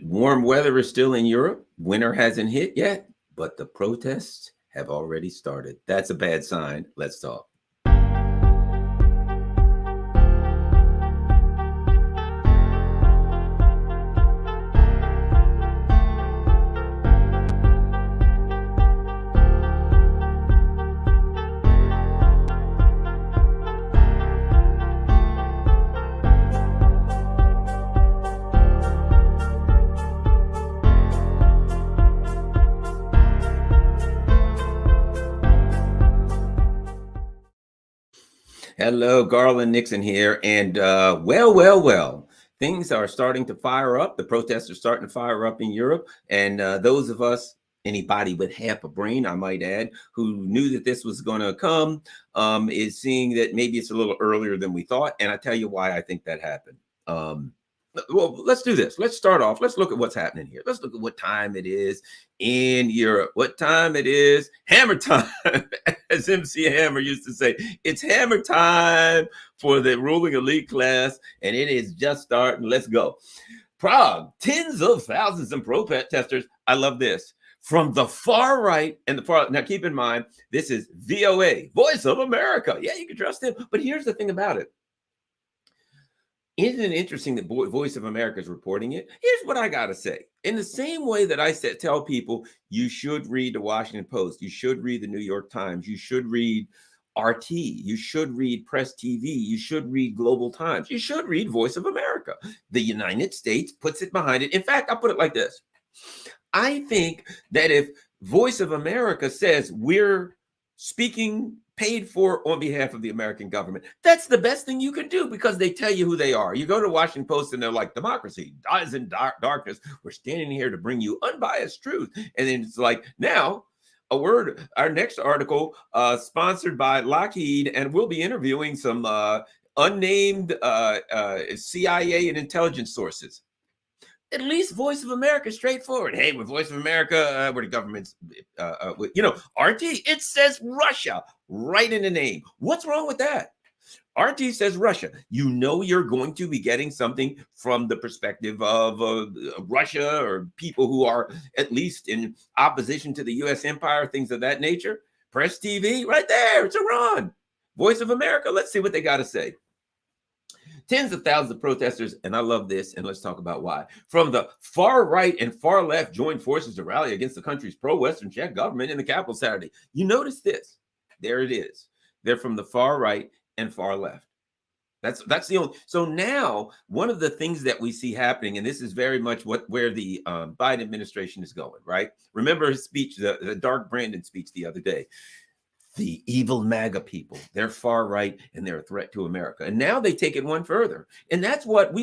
Warm weather is still in Europe. Winter hasn't hit yet, but the protests have already started. That's a bad sign. Let's talk. Hello, Garland Nixon here. And well, things are starting to fire up. The protests are starting to fire up in Europe. And those of us, anybody with half a brain, I might add, who knew that this was going to come, is seeing that maybe it's a little earlier than we thought. And I tell you why I think that happened. Well, let's do this. Let's start off. Let's look at what's happening here. Let's look at what time it is in Europe. What time it is? Hammer time, as MC Hammer used to say. It's hammer time for the ruling elite class, and it is just starting. Let's go. Prague, tens of thousands of protesters. I love this. From the far right and the far. Now, keep in mind, this is VOA, Voice of America. Yeah, you can trust him. But here's the thing about it. Isn't it interesting that Voice of America is reporting it? Here's what I got to say. In the same way that I tell people you should read the Washington Post, you should read the New York Times, you should read RT, you should read Press TV, you should read Global Times, you should read Voice of America. The United States puts it behind it. In fact, I'll put it like this. I think that if Voice of America says we're speaking paid for on behalf of the American government, that's the best thing you can do, because they tell you who they are. You go to Washington Post and they're like, democracy dies in darkness. We're standing here to bring you unbiased truth. And then it's like, now a word, our next article sponsored by Lockheed, and we'll be interviewing some unnamed CIA and intelligence sources. At least Voice of America is straightforward. Hey, with Voice of America, we're the government's, RT, it says Russia right in the name. What's wrong with that? RT says Russia. You know you're going to be getting something from the perspective of Russia, or people who are at least in opposition to the U.S. empire, things of that nature. Press TV, right there, it's Iran. Voice of America, let's see what they got to say. Tens of thousands of protesters, and I love this, and let's talk about why. From the far right and far left joined forces to rally against the country's pro-Western Czech government in the capital Saturday. You notice this. There it is. They're from the far right and far left. That's the only. So now, one of the things that we see happening, and this is very much where the Biden administration is going, right? Remember his speech, the Dark Brandon speech the other day. The evil MAGA people, they're far right and they're a threat to America. And now they take it one further. And that's what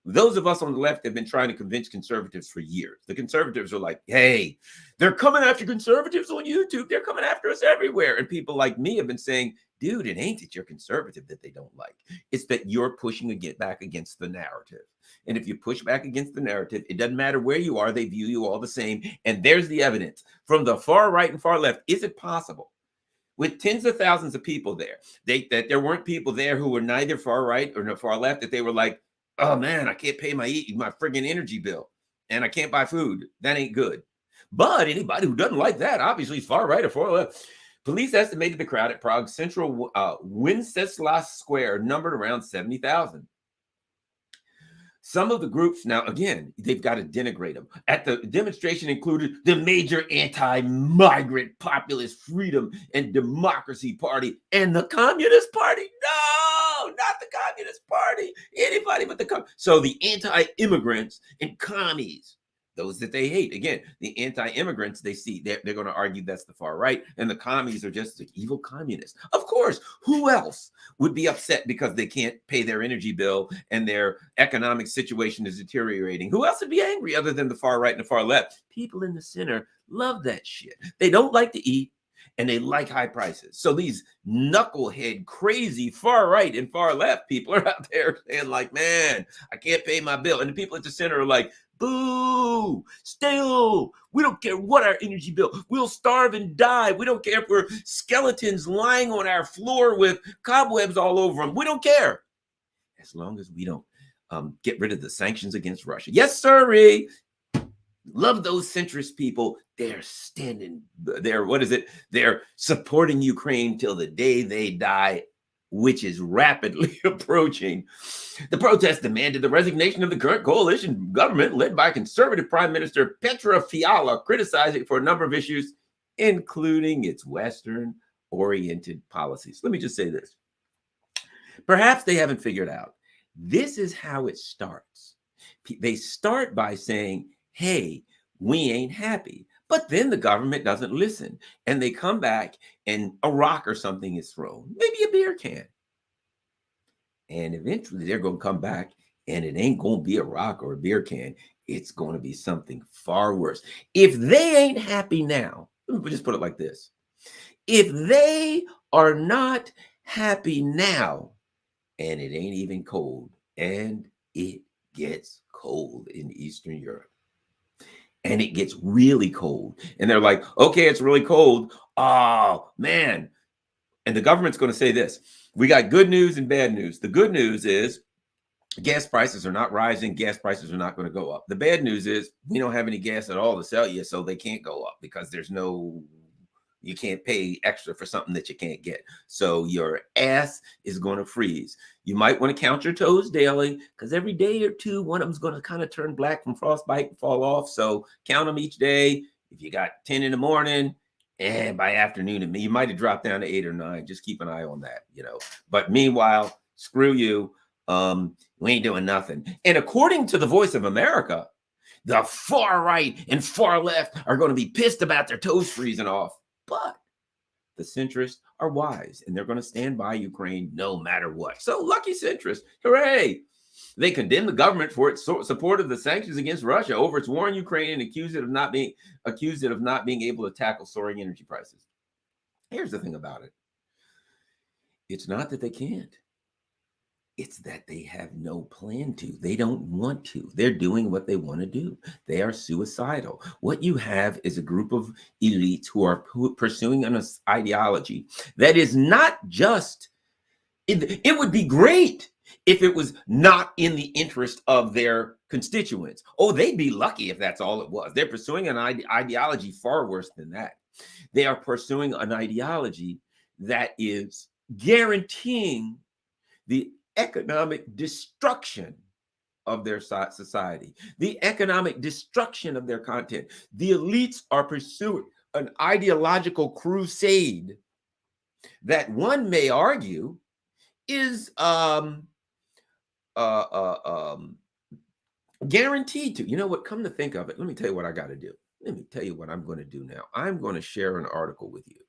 those of us on the left have been trying to convince conservatives for years. The conservatives are like, hey, they're coming after conservatives on YouTube. They're coming after us everywhere. And people like me have been saying, dude, it ain't that you're conservative that they don't like. It's that you're pushing back against the narrative. And if you push back against the narrative, it doesn't matter where you are, they view you all the same. And there's the evidence. From the far right and far left, is it possible, with tens of thousands of people there, that there weren't people there who were neither far right or far left, that they were like, oh man, I can't pay my friggin' energy bill and I can't buy food. That ain't good. But anybody who doesn't like that, obviously is far right or far left. Police estimated the crowd at Prague's central Wenceslas Square numbered around 70,000. Some of the groups, now again, they've got to denigrate them. At the demonstration included the major anti-migrant populist Freedom and Democracy Party and the Communist Party. No, not the Communist Party. Anybody but the So the anti-immigrants and commies, those that they hate. Again, the anti-immigrants, they see, they're going to argue that's the far right, and the commies are just the evil communists. Of course, who else would be upset because they can't pay their energy bill and their economic situation is deteriorating? Who else would be angry other than the far right and the far left? People in the center love that shit. They don't like to eat, and they like high prices. So these knucklehead, crazy far right and far left people are out there saying like, man, I can't pay my bill. And the people at the center are like, boo, still, we don't care what our energy bill, we'll starve and die. We don't care if we're skeletons lying on our floor with cobwebs all over them. We don't care. As long as we don't get rid of the sanctions against Russia. Yes, sirree. Love those centrist people. They're standing there. What is it? They're supporting Ukraine till the day they die, which is rapidly approaching. The protests demanded the resignation of the current coalition government led by conservative Prime Minister Petra Fiala, criticizing it for a number of issues, including its Western-oriented policies. Let me just say this. Perhaps they haven't figured out. This is how it starts. They start by saying, hey, we ain't happy. But then the government doesn't listen. And they come back and a rock or something is thrown, maybe a beer can. And eventually they're going to come back and it ain't going to be a rock or a beer can. It's going to be something far worse. If they ain't happy now, let me just put it like this. If they are not happy now, and it ain't even cold, and it gets cold in Eastern Europe, and it gets really cold, and they're like, okay, it's really cold. Oh, man. And the government's going to say this. We got good news and bad news. The good news is gas prices are not rising. Gas prices are not going to go up. The bad news is we don't have any gas at all to sell you, so they can't go up because you can't pay extra for something that you can't get. So your ass is going to freeze. You might want to count your toes daily because every day or two, one of them's going to kind of turn black from frostbite and fall off. So count them each day. If you got 10 in the morning, and by afternoon, you might have dropped down to 8 or 9. Just keep an eye on that, But meanwhile, screw you. We ain't doing nothing. And according to the Voice of America, the far right and far left are going to be pissed about their toes freezing off. But the centrists are wise, and they're going to stand by Ukraine no matter what. So lucky centrists, hooray! They condemn the government for its support of the sanctions against Russia over its war in Ukraine and accused it of not being able to tackle soaring energy prices. Here's the thing about it. It's not that they can't. It's that they have no plan to. They don't want to. They're doing what they want to do. They are suicidal. What you have is a group of elites who are pursuing an ideology that is not just, it would be great if it was not in the interest of their constituents. Oh, they'd be lucky if that's all it was. They're pursuing an ideology far worse than that. They are pursuing an ideology that is guaranteeing the economic destruction of their society, the economic destruction of their content. The elites are pursuing an ideological crusade that one may argue is guaranteed to. You know what? Come to think of it, let me tell you what I got to do. Let me tell you what I'm going to do now. I'm going to share an article with you.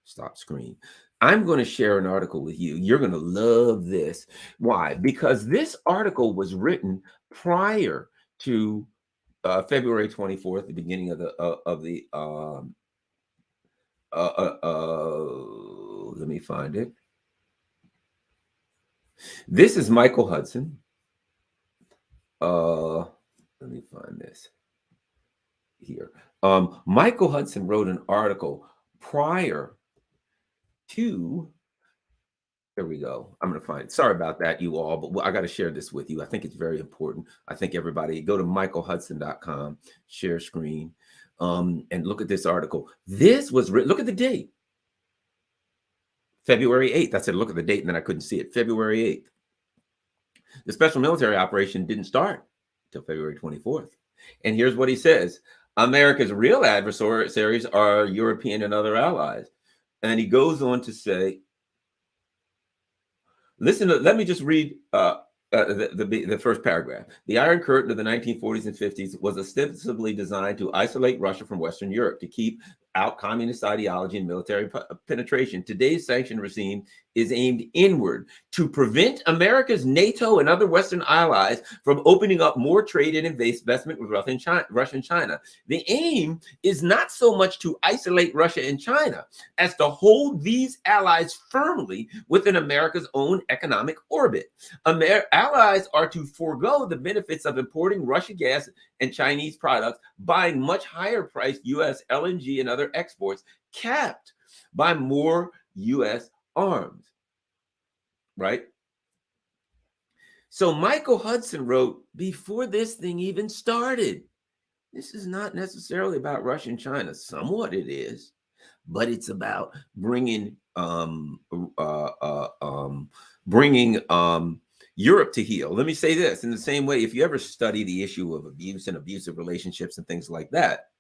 Stop screen. I'm going to share an article with you. You're going to love this. Why? Because this article was written prior to February 24th, the beginning of the let me find it. This is Michael Hudson. Let me find this here. Michael Hudson wrote an article prior to, there we go. I'm going to find it. Sorry about that, you all, but I got to share this with you. I think it's very important. I think everybody go to michaelhudson.com, share screen, and look at this article. This was written, look at the date. February 8th. I said, look at the date, and then I couldn't see it. February 8th. The special military operation didn't start until February 24th. And here's what he says. America's real adversaries are European and other allies. And he goes on to say, listen, let me just read the first paragraph. The Iron Curtain of the 1940s and 50s was ostensibly designed to isolate Russia from Western Europe, to keep out communist ideology and military penetration. Today's sanction regime is aimed inward to prevent America's NATO and other Western allies from opening up more trade and investment with Russia and China. The aim is not so much to isolate Russia and China as to hold these allies firmly within America's own economic orbit. Allies are to forego the benefits of importing Russian gas and Chinese products, buying much higher priced U.S. LNG and other exports, capped by more U.S. arms. Right? So Michael Hudson wrote, before this thing even started, this is not necessarily about Russia and China. Somewhat it is, but it's about bringing Europe to heel. Let me say this in the same way: if you ever study the issue of abuse and abusive relationships and things like that,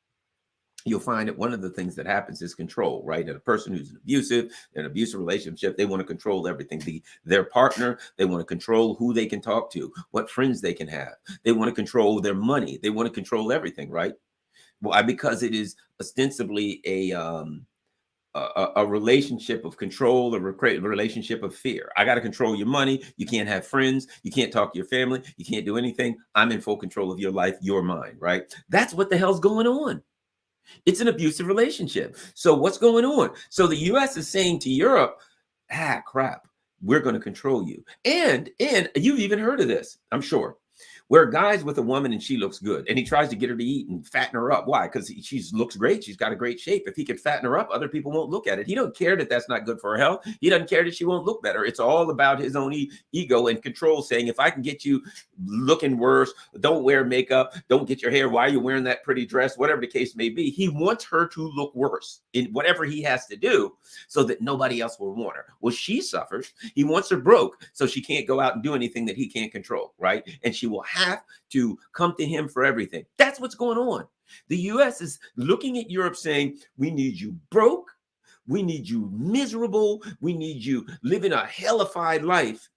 you'll find that one of the things that happens is control, right? And a person who's in an abusive relationship, they want to control everything. Their partner, they want to control who they can talk to, what friends they can have. They want to control their money. They want to control everything, right? Why? Because it is ostensibly a relationship of control, a relationship of fear. I got to control your money. You can't have friends. You can't talk to your family. You can't do anything. I'm in full control of your life. You're mine, right? That's what the hell's going on. It's an abusive relationship. So what's going on? So the US is saying to Europe, crap, we're going to control you. And you've even heard of this, I'm sure, where a guy's with a woman and she looks good and he tries to get her to eat and fatten her up. Why? Because she looks great. She's got a great shape. If he can fatten her up, other people won't look at it. He don't care that that's not good for her health. He doesn't care that she won't look better. It's all about his own ego and control, saying, if I can get you looking worse, don't wear makeup, don't get your hair, why are you wearing that pretty dress, whatever the case may be. He wants her to look worse in whatever he has to do so that nobody else will want her. Well, she suffers. He wants her broke so she can't go out and do anything that he can't control, right? And she will have to come to him for everything. That's what's going on. The US is looking at Europe saying, we need you broke, we need you miserable, we need you living a hellified life,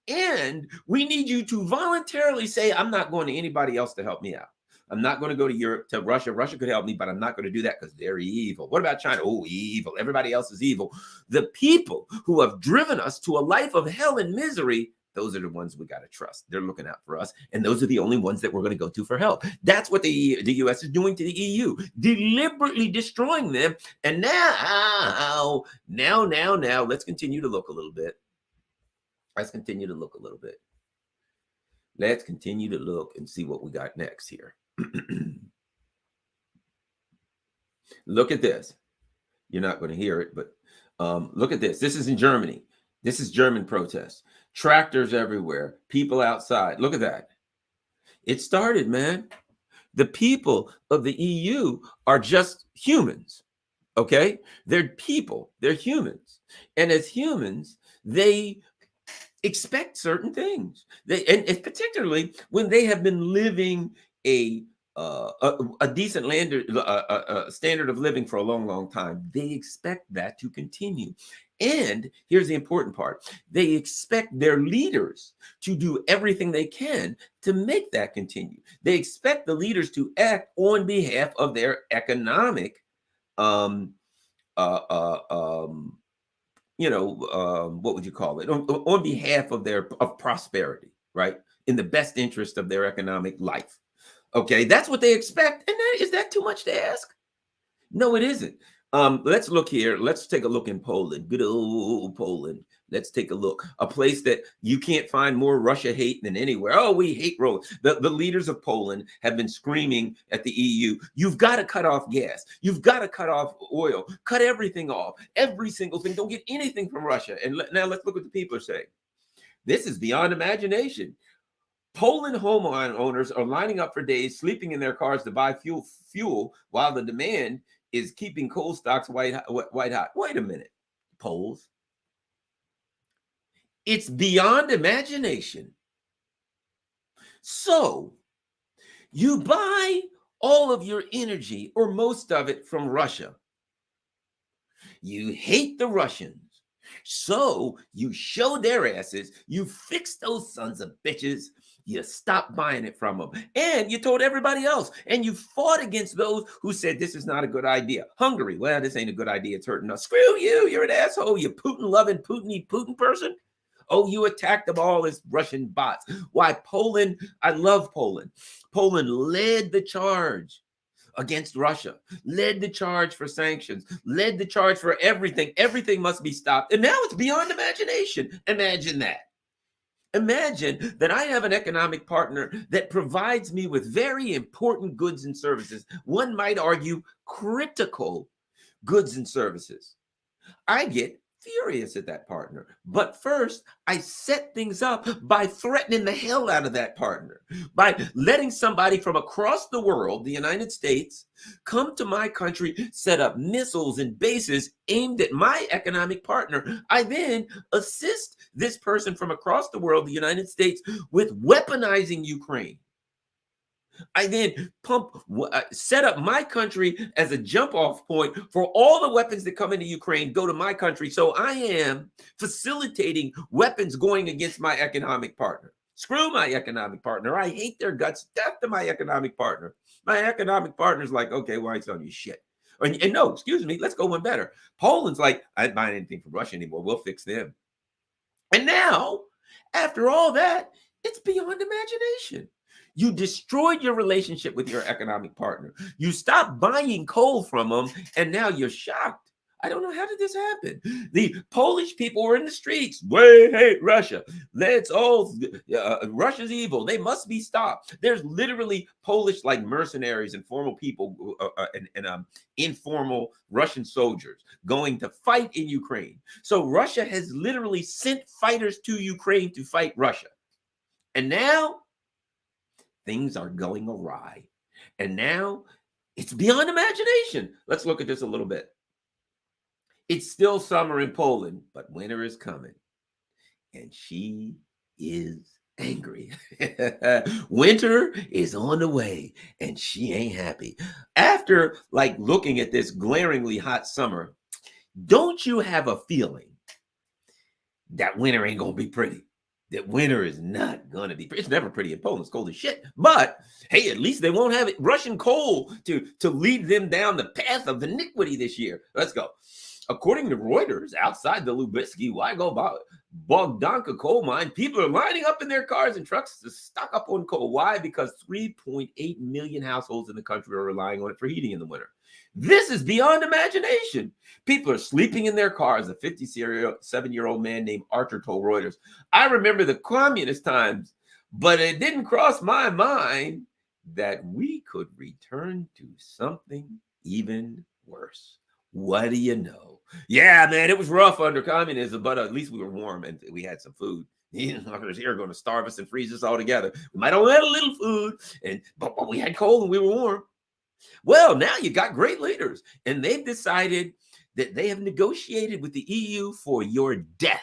and we need you to voluntarily say, I'm not going to anybody else to help me out. I'm not going to go to Europe, to Russia. Russia could help me, but I'm not going to do that because they're evil. What about China? Oh, evil. Everybody else is evil. The people who have driven us to a life of hell and misery, those are the ones we got to trust. They're looking out for us. And those are the only ones that we're going to go to for help. That's what the US is doing to the EU, deliberately destroying them. And now, let's continue to look a little bit. Let's continue to look a little bit. Let's continue to look and see what we got next here. Look at this. You're not going to hear it, but look at this. This is in Germany. This is German protests. Tractors everywhere. People outside. Look at that. It started, man. The people of the EU are just humans. Okay? They're people. They're humans. And as humans, they expect certain things. And particularly when they have been living a decent standard of living for a long, long time, they expect that to continue. And here's the important part. They expect their leaders to do everything they can to make that continue. They expect the leaders to act on behalf of their economic what would you call it? On behalf of of prosperity, right? In the best interest of their economic life. Okay, that's what they expect. And is that too much to ask? No, it isn't. Let's look here. Let's take a look in Poland. Good old Poland. Let's take a look. A place that you can't find more Russia hate than anywhere. Oh, we hate Rome. The leaders of Poland have been screaming at the EU, you've got to cut off gas. You've got to cut off oil. Cut everything off. Every single thing. Don't get anything from Russia. And now let's look what the people are saying. This is beyond imagination. Poland homeowners are lining up for days, sleeping in their cars to buy fuel while the demand is keeping coal stocks white hot. Wait a minute, Poles. It's beyond imagination. So you buy all of your energy or most of it from Russia. You hate the Russians. So you show their asses, you fix those sons of bitches, you stop buying it from them. And you told everybody else. And you fought against those who said this is not a good idea. Hungary, well, this ain't a good idea. It's hurting us. Screw you. You're an asshole. You Putin-loving, Putin person. Oh, you attacked them all as Russian bots. Why, Poland, I love Poland. Poland led the charge against Russia, led the charge for sanctions, led the charge for everything. Everything must be stopped. And now it's beyond imagination. Imagine that. Imagine that I have an economic partner that provides me with very important goods and services. One might argue critical goods and services. I get furious at that partner. But first, I set things up by threatening the hell out of that partner, by letting somebody from across the world, the United States, come to my country, set up missiles and bases aimed at my economic partner. I then assist this person from across the world, the United States, with weaponizing Ukraine. I then set up my country as a jump off point for all the weapons that come into Ukraine, go to my country. So I am facilitating weapons going against my economic partner. Screw my economic partner. I hate their guts. Death to my economic partner. My economic partner's like, okay, well, I ain't telling you shit. And no, excuse me, let's go one better. Poland's like, I ain't buying anything from Russia anymore. We'll fix them. And now, after all that, it's beyond imagination. You destroyed your relationship with your economic partner. You stopped buying coal from them, and now you're shocked. I don't know, how did this happen? The Polish people were in the streets. We hate Russia. Let's all, Russia's evil. They must be stopped. There's literally Polish like mercenaries and formal people and informal Russian soldiers going to fight in Ukraine. So Russia has literally sent fighters to Ukraine to fight Russia. And now things are going awry. And now it's beyond imagination. Let's look at this a little bit. It's still summer in Poland, but winter is coming. And she is angry. Winter is on the way, and she ain't happy. After like looking at this glaringly hot summer, don't you have a feeling that winter ain't gonna be pretty? That winter is not going to be, it's never pretty in Poland. It's cold as shit. But hey, at least they won't have it Russian coal to lead them down the path of iniquity this year. Let's go. According to Reuters, outside the Lubitsky Bogdanka coal mine, people are lining up in their cars and trucks to stock up on coal. Why? Because 3.8 million households in the country are relying on it for heating in the winter. This is beyond imagination. People are sleeping in their cars. A 57-year-old man named Archer told Reuters, I remember the communist times, but it didn't cross my mind that we could return to something even worse. What do you know? Yeah, man, it was rough under communism, but at least we were warm and we had some food. They're going to starve us and freeze us all together. We might only have a little food, but we had coal and we were warm. Well, now you got great leaders, and they've decided that they have negotiated with the EU for your death,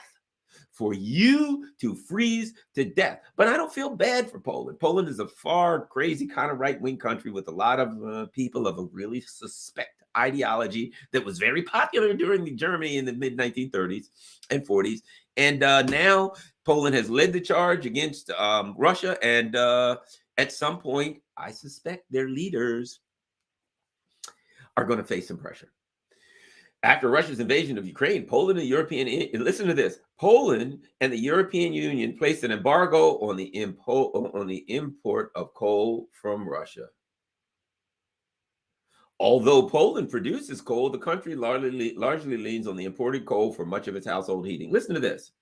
for you to freeze to death. But I don't feel bad for Poland. Poland is a far crazy kind of right-wing country with a lot of people of a really suspect ideology that was very popular during the Germany in the mid-1930s and 40s. And now Poland has led the charge against Russia. And at some point, I suspect their leaders are going to face some pressure. After Russia's invasion of Ukraine, Poland and the European, listen to this, Poland and the European Union placed an embargo on the import of coal from Russia. Although Poland produces coal, the country largely leans on the imported coal for much of its household heating. Listen to this.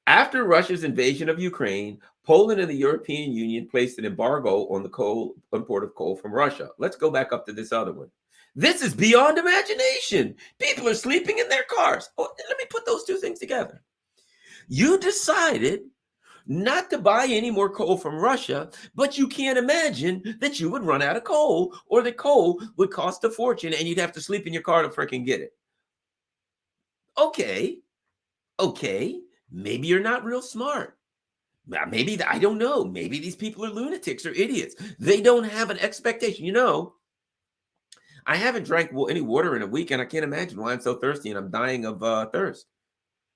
After Russia's invasion of Ukraine, Poland and the European Union placed an embargo on the import of coal from Russia. Let's go back up to this other one. This is beyond imagination. People are sleeping in their cars. Oh, let me put those two things together. You decided not to buy any more coal from Russia, but you can't imagine that you would run out of coal or the coal would cost a fortune and you'd have to sleep in your car to freaking get it. Okay. Maybe you're not real smart. Maybe, I don't know. Maybe these people are lunatics or idiots. They don't have an expectation. You know, I haven't drank any water in a week, and I can't imagine why I'm so thirsty and I'm dying of thirst.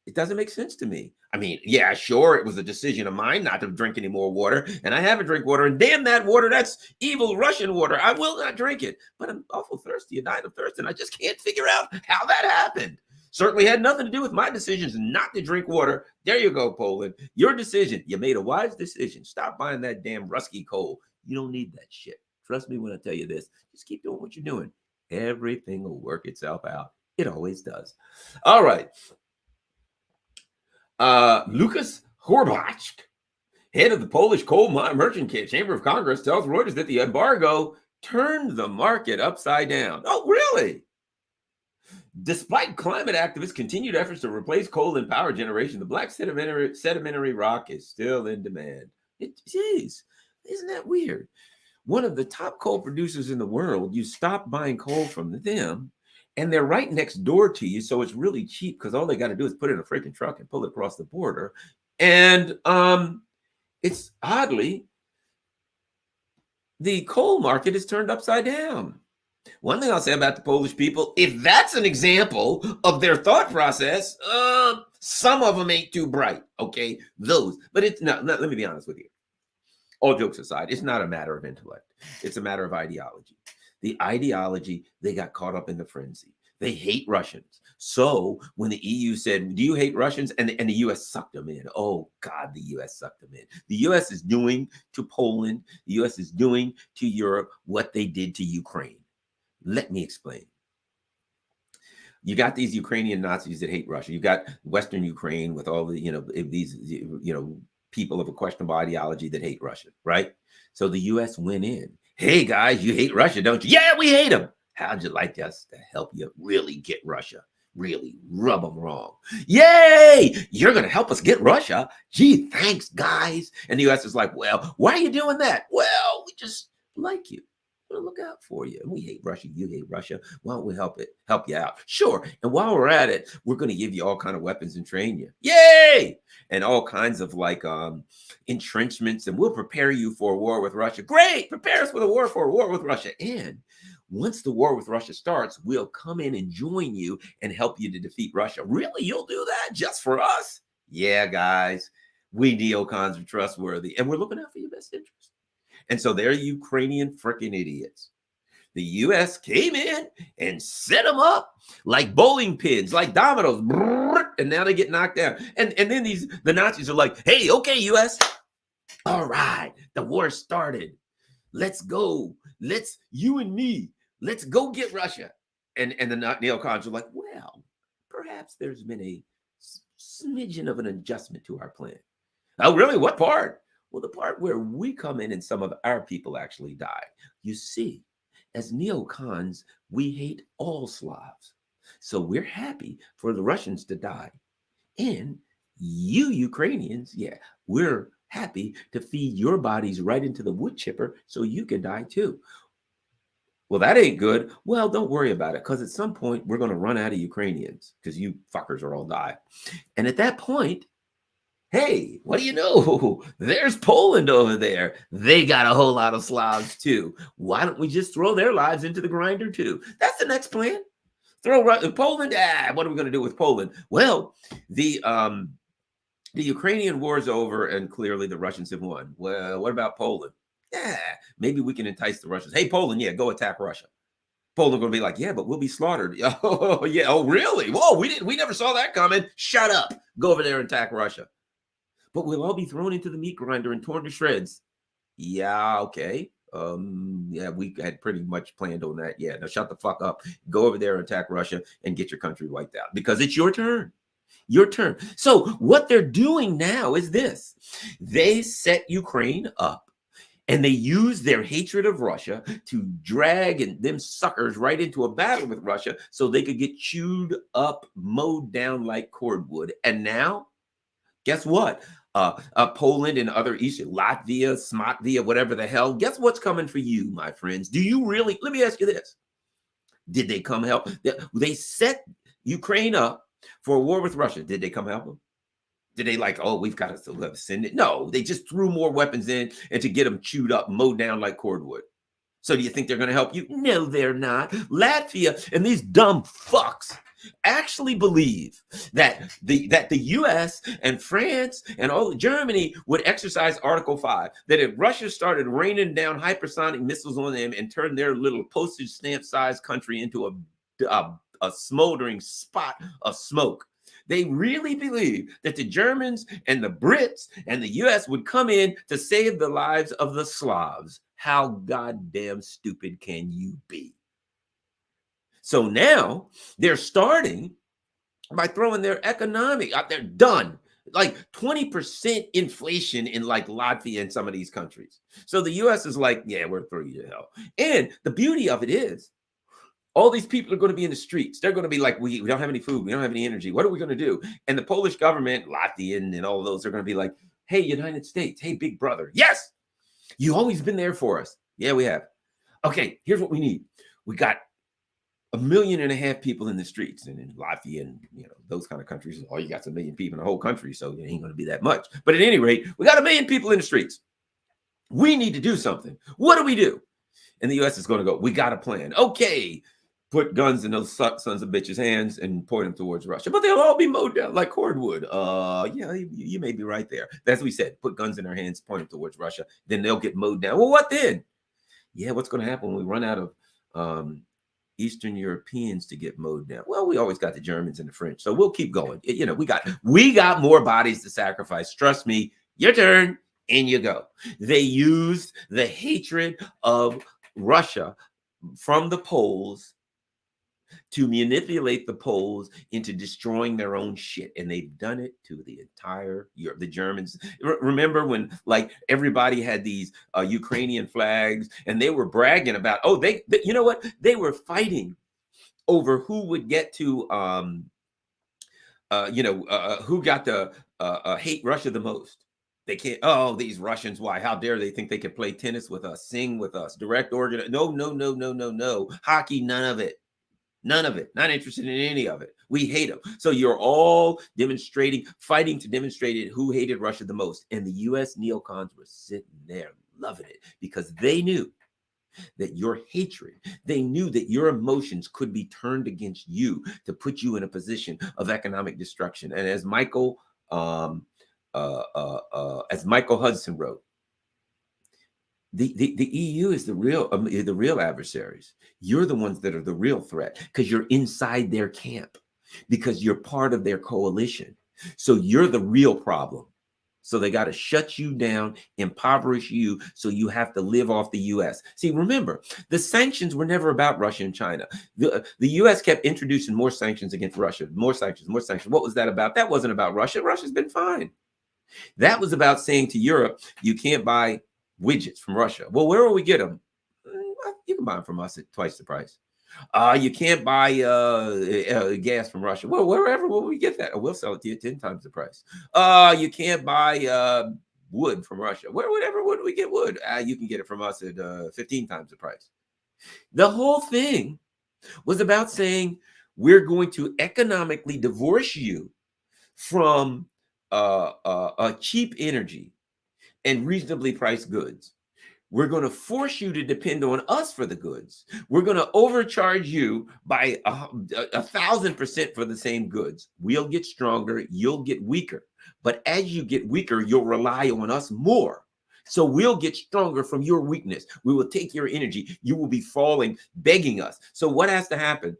It doesn't make sense to me. I mean, yeah, sure, it was a decision of mine not to drink any more water, and I haven't drank water, and damn that water, that's evil Russian water. I will not drink it, but I'm awful thirsty and dying of thirst, and I just can't figure out how that happened. Certainly had nothing to do with my decisions not to drink water. There you go, Poland. Your decision. You made a wise decision. Stop buying that damn Rusky coal. You don't need that shit. Trust me when I tell you this. Just keep doing what you're doing. Everything will work itself out. It always does. All right. Lucas Horbach, head of the Polish Coal Merchant Chamber of Congress, tells Reuters that the embargo turned the market upside down. Oh, really? Despite climate activists' continued efforts to replace coal and power generation, the black sedimentary rock is still in demand. It is. Isn't that weird? One of the top coal producers in the world, you stop buying coal from them, and they're right next door to you, so it's really cheap because all they got to do is put it in a freaking truck and pull it across the border. And it's oddly, the coal market is turned upside down. One thing I'll say about the Polish people, if that's an example of their thought process, some of them ain't too bright, okay? Those. But it's not, let me be honest with you. All jokes aside, it's not a matter of intellect. It's a matter of ideology. The ideology, they got caught up in the frenzy. They hate Russians. So when the EU said, do you hate Russians? And the US sucked them in. Oh, God, the US sucked them in. The US is doing to Poland, the US is doing to Europe what they did to Ukraine. Let me explain. You got these Ukrainian Nazis that hate Russia. You got Western Ukraine with all the, these, people of a questionable ideology that hate Russia, right? So the US went in. Hey, guys, you hate Russia, don't you? Yeah, we hate them. How'd you like us to help you really get Russia? Really rub them wrong. Yay! You're going to help us get Russia? Gee, thanks, guys. And the US is like, well, why are you doing that? Well, we just like you. We're gonna look out for you. We hate Russia. You hate Russia. Why don't we help you out? Sure. And while we're at it, we're going to give you all kind of weapons and train you. Yay! And all kinds of like entrenchments, and we'll prepare you for a war with Russia. Great! Prepare us for a war with Russia. And once the war with Russia starts, we'll come in and join you and help you to defeat Russia. Really? You'll do that just for us? Yeah, guys. We neocons are trustworthy, and we're looking out for your best interest. And so they're Ukrainian freaking idiots. The US came in and set them up like bowling pins, like dominoes, and now they get knocked down. And then the Nazis are like, hey, okay, US, all right, the war started. Let's go. You and me, let's go get Russia. And the neocons are like, well, perhaps there's been a smidgen of an adjustment to our plan. Oh, really? What part? Well, the part where we come in and some of our people actually die. You see, as neocons, we hate all Slavs. So we're happy for the Russians to die. And you Ukrainians, yeah, we're happy to feed your bodies right into the wood chipper so you can die too. Well, that ain't good. Well, don't worry about it, because at some point we're going to run out of Ukrainians because you fuckers are all die. And at that point, hey, what do you know? There's Poland over there. They got a whole lot of Slavs too. Why don't we just throw their lives into the grinder too? That's the next plan. Throw Poland. What are we going to do with Poland? Well, the Ukrainian war is over, and clearly the Russians have won. Well, what about Poland? Yeah, maybe we can entice the Russians. Hey, Poland, yeah, go attack Russia. Poland going to be like, yeah, but we'll be slaughtered. Oh, yeah. Oh, really? Whoa, we never saw that coming. Shut up. Go over there and attack Russia. But we'll all be thrown into the meat grinder and torn to shreds. Yeah, okay. Yeah, we had pretty much planned on that. Yeah, now shut the fuck up. Go over there and attack Russia and get your country wiped out, because it's your turn. Your turn. So what they're doing now is this. They set Ukraine up, and they use their hatred of Russia to drag them suckers right into a battle with Russia so they could get chewed up, mowed down like cordwood. And now, guess what? Poland and other Eastern, Latvia, Smotvia, whatever the hell. Guess what's coming for you, my friends? Do you really? Let me ask you this. Did they come help? They set Ukraine up for a war with Russia. Did they come help them? Did they like, oh, we've got to send it? No, they just threw more weapons in and to get them chewed up, mowed down like cordwood. So do you think they're going to help you? No, they're not. Latvia and these dumb fucks actually believe that the US and France and all Germany would exercise Article 5, that if Russia started raining down hypersonic missiles on them and turned their little postage stamp sized country into a smoldering spot of smoke, they really believe that the Germans and the Brits and the US would come in to save the lives of the Slavs. How goddamn stupid can you be? So now they're starting by throwing their economic out. They're done. Like 20% inflation in like Latvia and some of these countries. So the US is like, yeah, we're throwing you to hell. And the beauty of it is, All these people are going to be in the streets. They're going to be like, we don't have any food. We don't have any energy. What are we going to do? And the Polish government, Latvian and all those are going to be like, hey, United States, hey, big brother. Yes, you always been there for us. Yeah, we have. Okay, here's what we need. We got 1.5 million people in the streets, and in Latvia and those kind of countries, all you got is 1 million people in the whole country, so it ain't going to be that much. But at any rate, we got 1 million people in the streets. We need to do something. What do we do? And the U.S. is going to go, we got a plan. Okay, put guns in those sons of bitches' hands and point them towards Russia. But they'll all be mowed down like cordwood. Yeah, you may be right there. That's what we said. Put guns in their hands, point them towards Russia. Then they'll get mowed down. Well, what then? Yeah, what's going to happen when we run out of Eastern Europeans to get mowed down? Well, we always got the Germans and the French, so we'll keep going. We got more bodies to sacrifice. Trust me. Your turn, and you go. They used the hatred of Russia from the Poles to manipulate the Poles into destroying their own shit. And they've done it to the entire Europe. The Germans, remember when like everybody had these Ukrainian flags and they were bragging about, they you know what? They were fighting over who would get to, who got to hate Russia the most. They can't, these Russians, why? How dare they think they can play tennis with us, sing with us, direct organ? No. Hockey, none of it. None of it. Not interested in any of it. We hate them. So you're all fighting to demonstrate who hated Russia the most. And the U.S. neocons were sitting there loving it because they knew that your hatred, they knew that your emotions could be turned against you to put you in a position of economic destruction. And as Michael Hudson wrote, the EU is the real adversaries. You're the ones that are the real threat because you're inside their camp, because you're part of their coalition. So you're the real problem. So they got to shut you down, impoverish you, so you have to live off the U.S. See, remember, the sanctions were never about Russia and China. The U.S. kept introducing more sanctions against Russia, more sanctions. What was that about? That wasn't about Russia. Russia's been fine. That was about saying to Europe, you can't buy widgets from Russia. Well, where will we get them? You can buy them from us at twice the price. You can't buy gas from Russia. Well, wherever will we get that? We'll sell it to you 10 times the price. You can't buy wood from Russia. Wherever would we get wood? You can get it from us at 15 times the price. The whole thing was about saying we're going to economically divorce you from cheap energy and reasonably priced goods. We're going to force you to depend on us for the goods. We're going to overcharge you by 1,000% for the same goods. We'll get stronger. You'll get weaker. But as you get weaker, you'll rely on us more. So we'll get stronger from your weakness. We will take your energy. You will be falling, begging us. So what has to happen?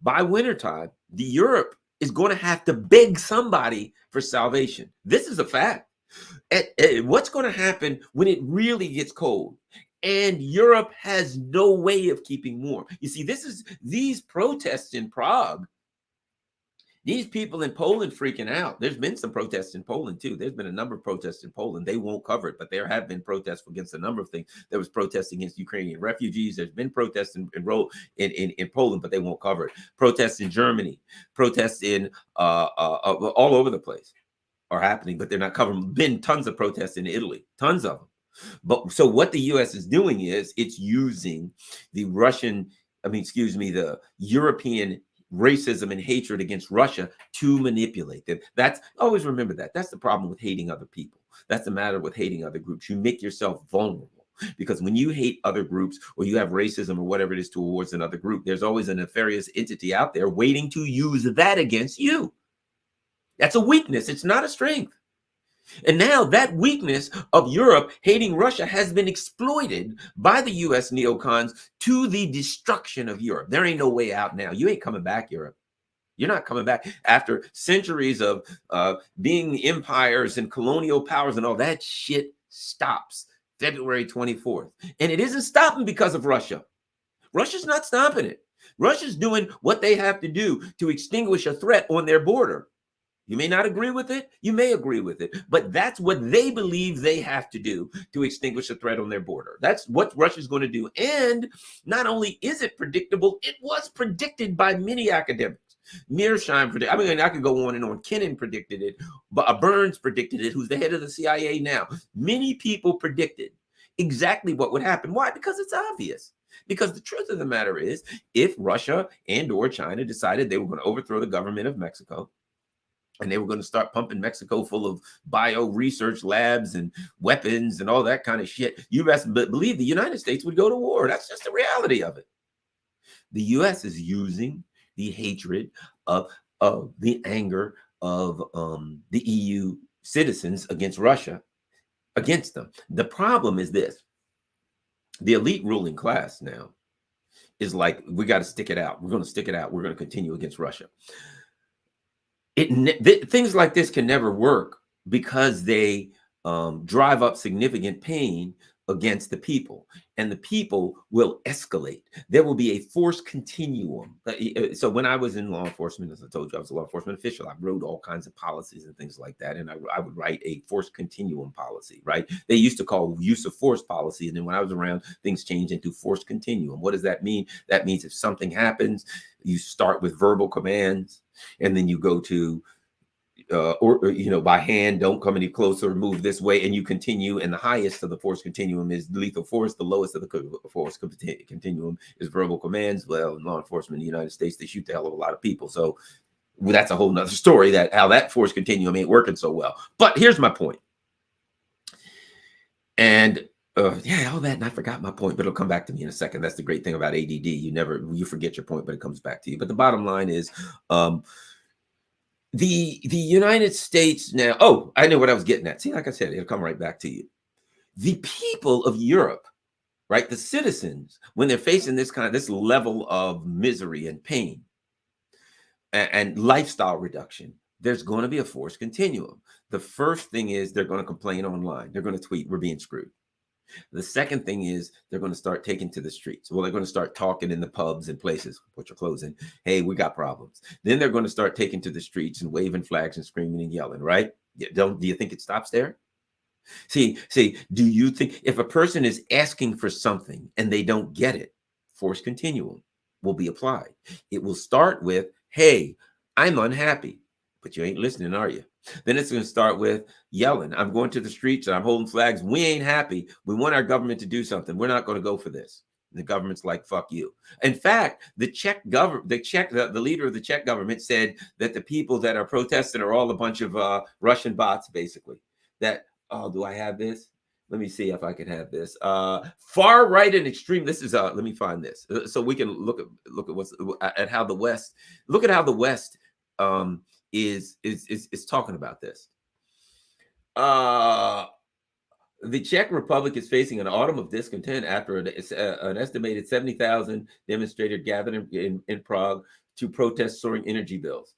By wintertime, the Europe is going to have to beg somebody for salvation. This is a fact. What's going to happen when it really gets cold and Europe has no way of keeping warm? You see, these protests in Prague, these people in Poland freaking out. There's been some protests in Poland too. There's been a number of protests in Poland. They won't cover it, but there have been protests against a number of things. There was protests against Ukrainian refugees. There's been protests in Poland, but they won't cover it. Protests in Germany, protests in all over the place are happening, but they're not covering. Been tons of protests in Italy, tons of them. But so what the U.S. is doing is it's using the European racism and hatred against Russia to manipulate them. Always remember that. That's the problem with hating other people. That's the matter with hating other groups. You make yourself vulnerable because when you hate other groups or you have racism or whatever it is towards another group, there's always a nefarious entity out there waiting to use that against you. That's a weakness. It's not a strength. And now that weakness of Europe hating Russia has been exploited by the U.S. neocons to the destruction of Europe. There ain't no way out now. You ain't coming back, Europe. You're not coming back after centuries of being empires and colonial powers and all that shit stops February 24th. And it isn't stopping because of Russia. Russia's not stopping it. Russia's doing what they have to do to extinguish a threat on their border. You may not agree with it. You may agree with it. But that's what they believe they have to do to extinguish a threat on their border. That's what Russia's going to do. And not only is it predictable, it was predicted by many academics. Mearsheimer predicted. I mean, I could go on and on. Kennan predicted it. But Burns predicted it, who's the head of the CIA now. Many people predicted exactly what would happen. Why? Because it's obvious. Because the truth of the matter is, if Russia and or China decided they were going to overthrow the government of Mexico, and they were going to start pumping Mexico full of bio research labs and weapons and all that kind of shit, you best believe the United States would go to war. That's just the reality of it. The U.S. is using the hatred of the anger of the EU citizens against Russia, against them. The problem is this. The elite ruling class now is like, we got to stick it out. We're going to stick it out. We're going to continue against Russia. Things like this can never work because they drive up significant pain against the people, and the people will escalate. There will be a force continuum. So when I was in law enforcement, as I told you, I was a law enforcement official. I wrote all kinds of policies and things like that, and I would write a force continuum policy, right? They used to call use of force policy, and then when I was around, things changed into force continuum. What does that mean? That means if something happens, you start with verbal commands, and then you go to by hand, don't come any closer, move this way, and you continue. And the highest of the force continuum is lethal force. The lowest of the force continuum is verbal commands. Well, in law enforcement in the United States, they shoot the hell of a lot of people. So that's a whole nother story, that how that force continuum ain't working so well. But here's my point. And all that, and I forgot my point, but it'll come back to me in a second. That's the great thing about ADD. You forget your point, but it comes back to you. But the bottom line is, the United States now, I know what I was getting at. See, like I said, it'll come right back to you. The people of Europe, right? The citizens, when they're facing this level of misery and pain and lifestyle reduction, there's going to be a force continuum. The first thing is they're going to complain online. They're going to tweet, we're being screwed. The second thing is they're going to start taking to the streets. Well, they're going to start talking in the pubs and places, put your clothes in. Hey, we got problems. Then they're going to start taking to the streets and waving flags and screaming and yelling, right? Do you think it stops there? See, do you think if a person is asking for something and they don't get it, force continuum will be applied. It will start with, hey, I'm unhappy, but you ain't listening, are you? Then it's going to start with yelling. I'm going to the streets and I'm holding flags. We ain't happy. We want our government to do something. We're not going to go for this. And the government's like, fuck you. In fact, the leader of the Czech government said that the people that are protesting are all a bunch of Russian bots, basically. That, do I have this? Let me see if I can have this. Far right and extreme. This is let me find this so we can look at how the West. Look at how the West is talking about this. The Czech Republic is facing an autumn of discontent after an estimated 70,000 demonstrators gathered in Prague to protest soaring energy bills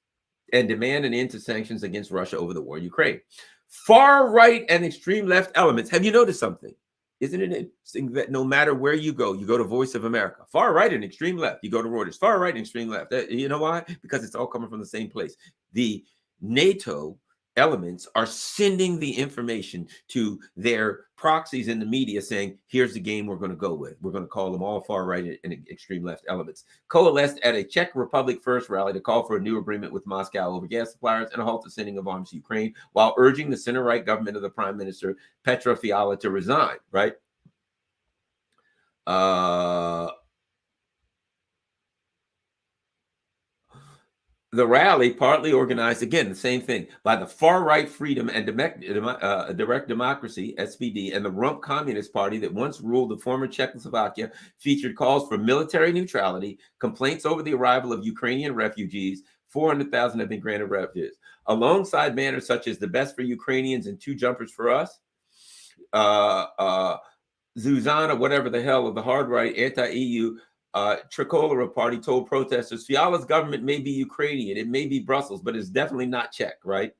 and demand an end to sanctions against Russia over the war in Ukraine. Far right and extreme left elements. Have you noticed something? Isn't it interesting that no matter where you go to Voice of America, far right and extreme left, you go to Reuters, far right and extreme left. You know why? Because it's all coming from the same place. The NATO elements are sending the information to their proxies in the media saying, here's the game we're going to go with. We're going to call them all far right and extreme left elements. Coalesced at a Czech Republic first rally to call for a new agreement with Moscow over gas suppliers and a halt to sending of arms to Ukraine, while urging the center-right government of the Prime Minister Petra Fiala to resign, right? The rally, partly organized, again, the same thing, by the far-right Freedom and Direct Democracy, SPD, and the Rump Communist Party that once ruled the former Czechoslovakia, featured calls for military neutrality, complaints over the arrival of Ukrainian refugees. 400,000 have been granted refuge. Alongside banners such as the best for Ukrainians and two jumpers for us, Zuzana, whatever the hell, of the hard-right anti-EU Tricolor party told protesters, Fiala's government may be Ukrainian, it may be Brussels, but it's definitely not Czech, right?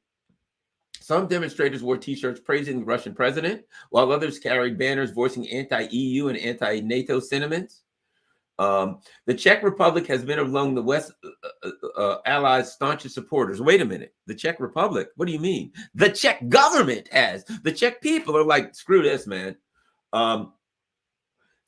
Some demonstrators wore t-shirts praising the Russian president, while others carried banners voicing anti-EU and anti-NATO sentiments. The Czech Republic has been among the West Allies' staunchest supporters. Wait a minute. The Czech Republic? What do you mean? The Czech government has. The Czech people are like, screw this, man.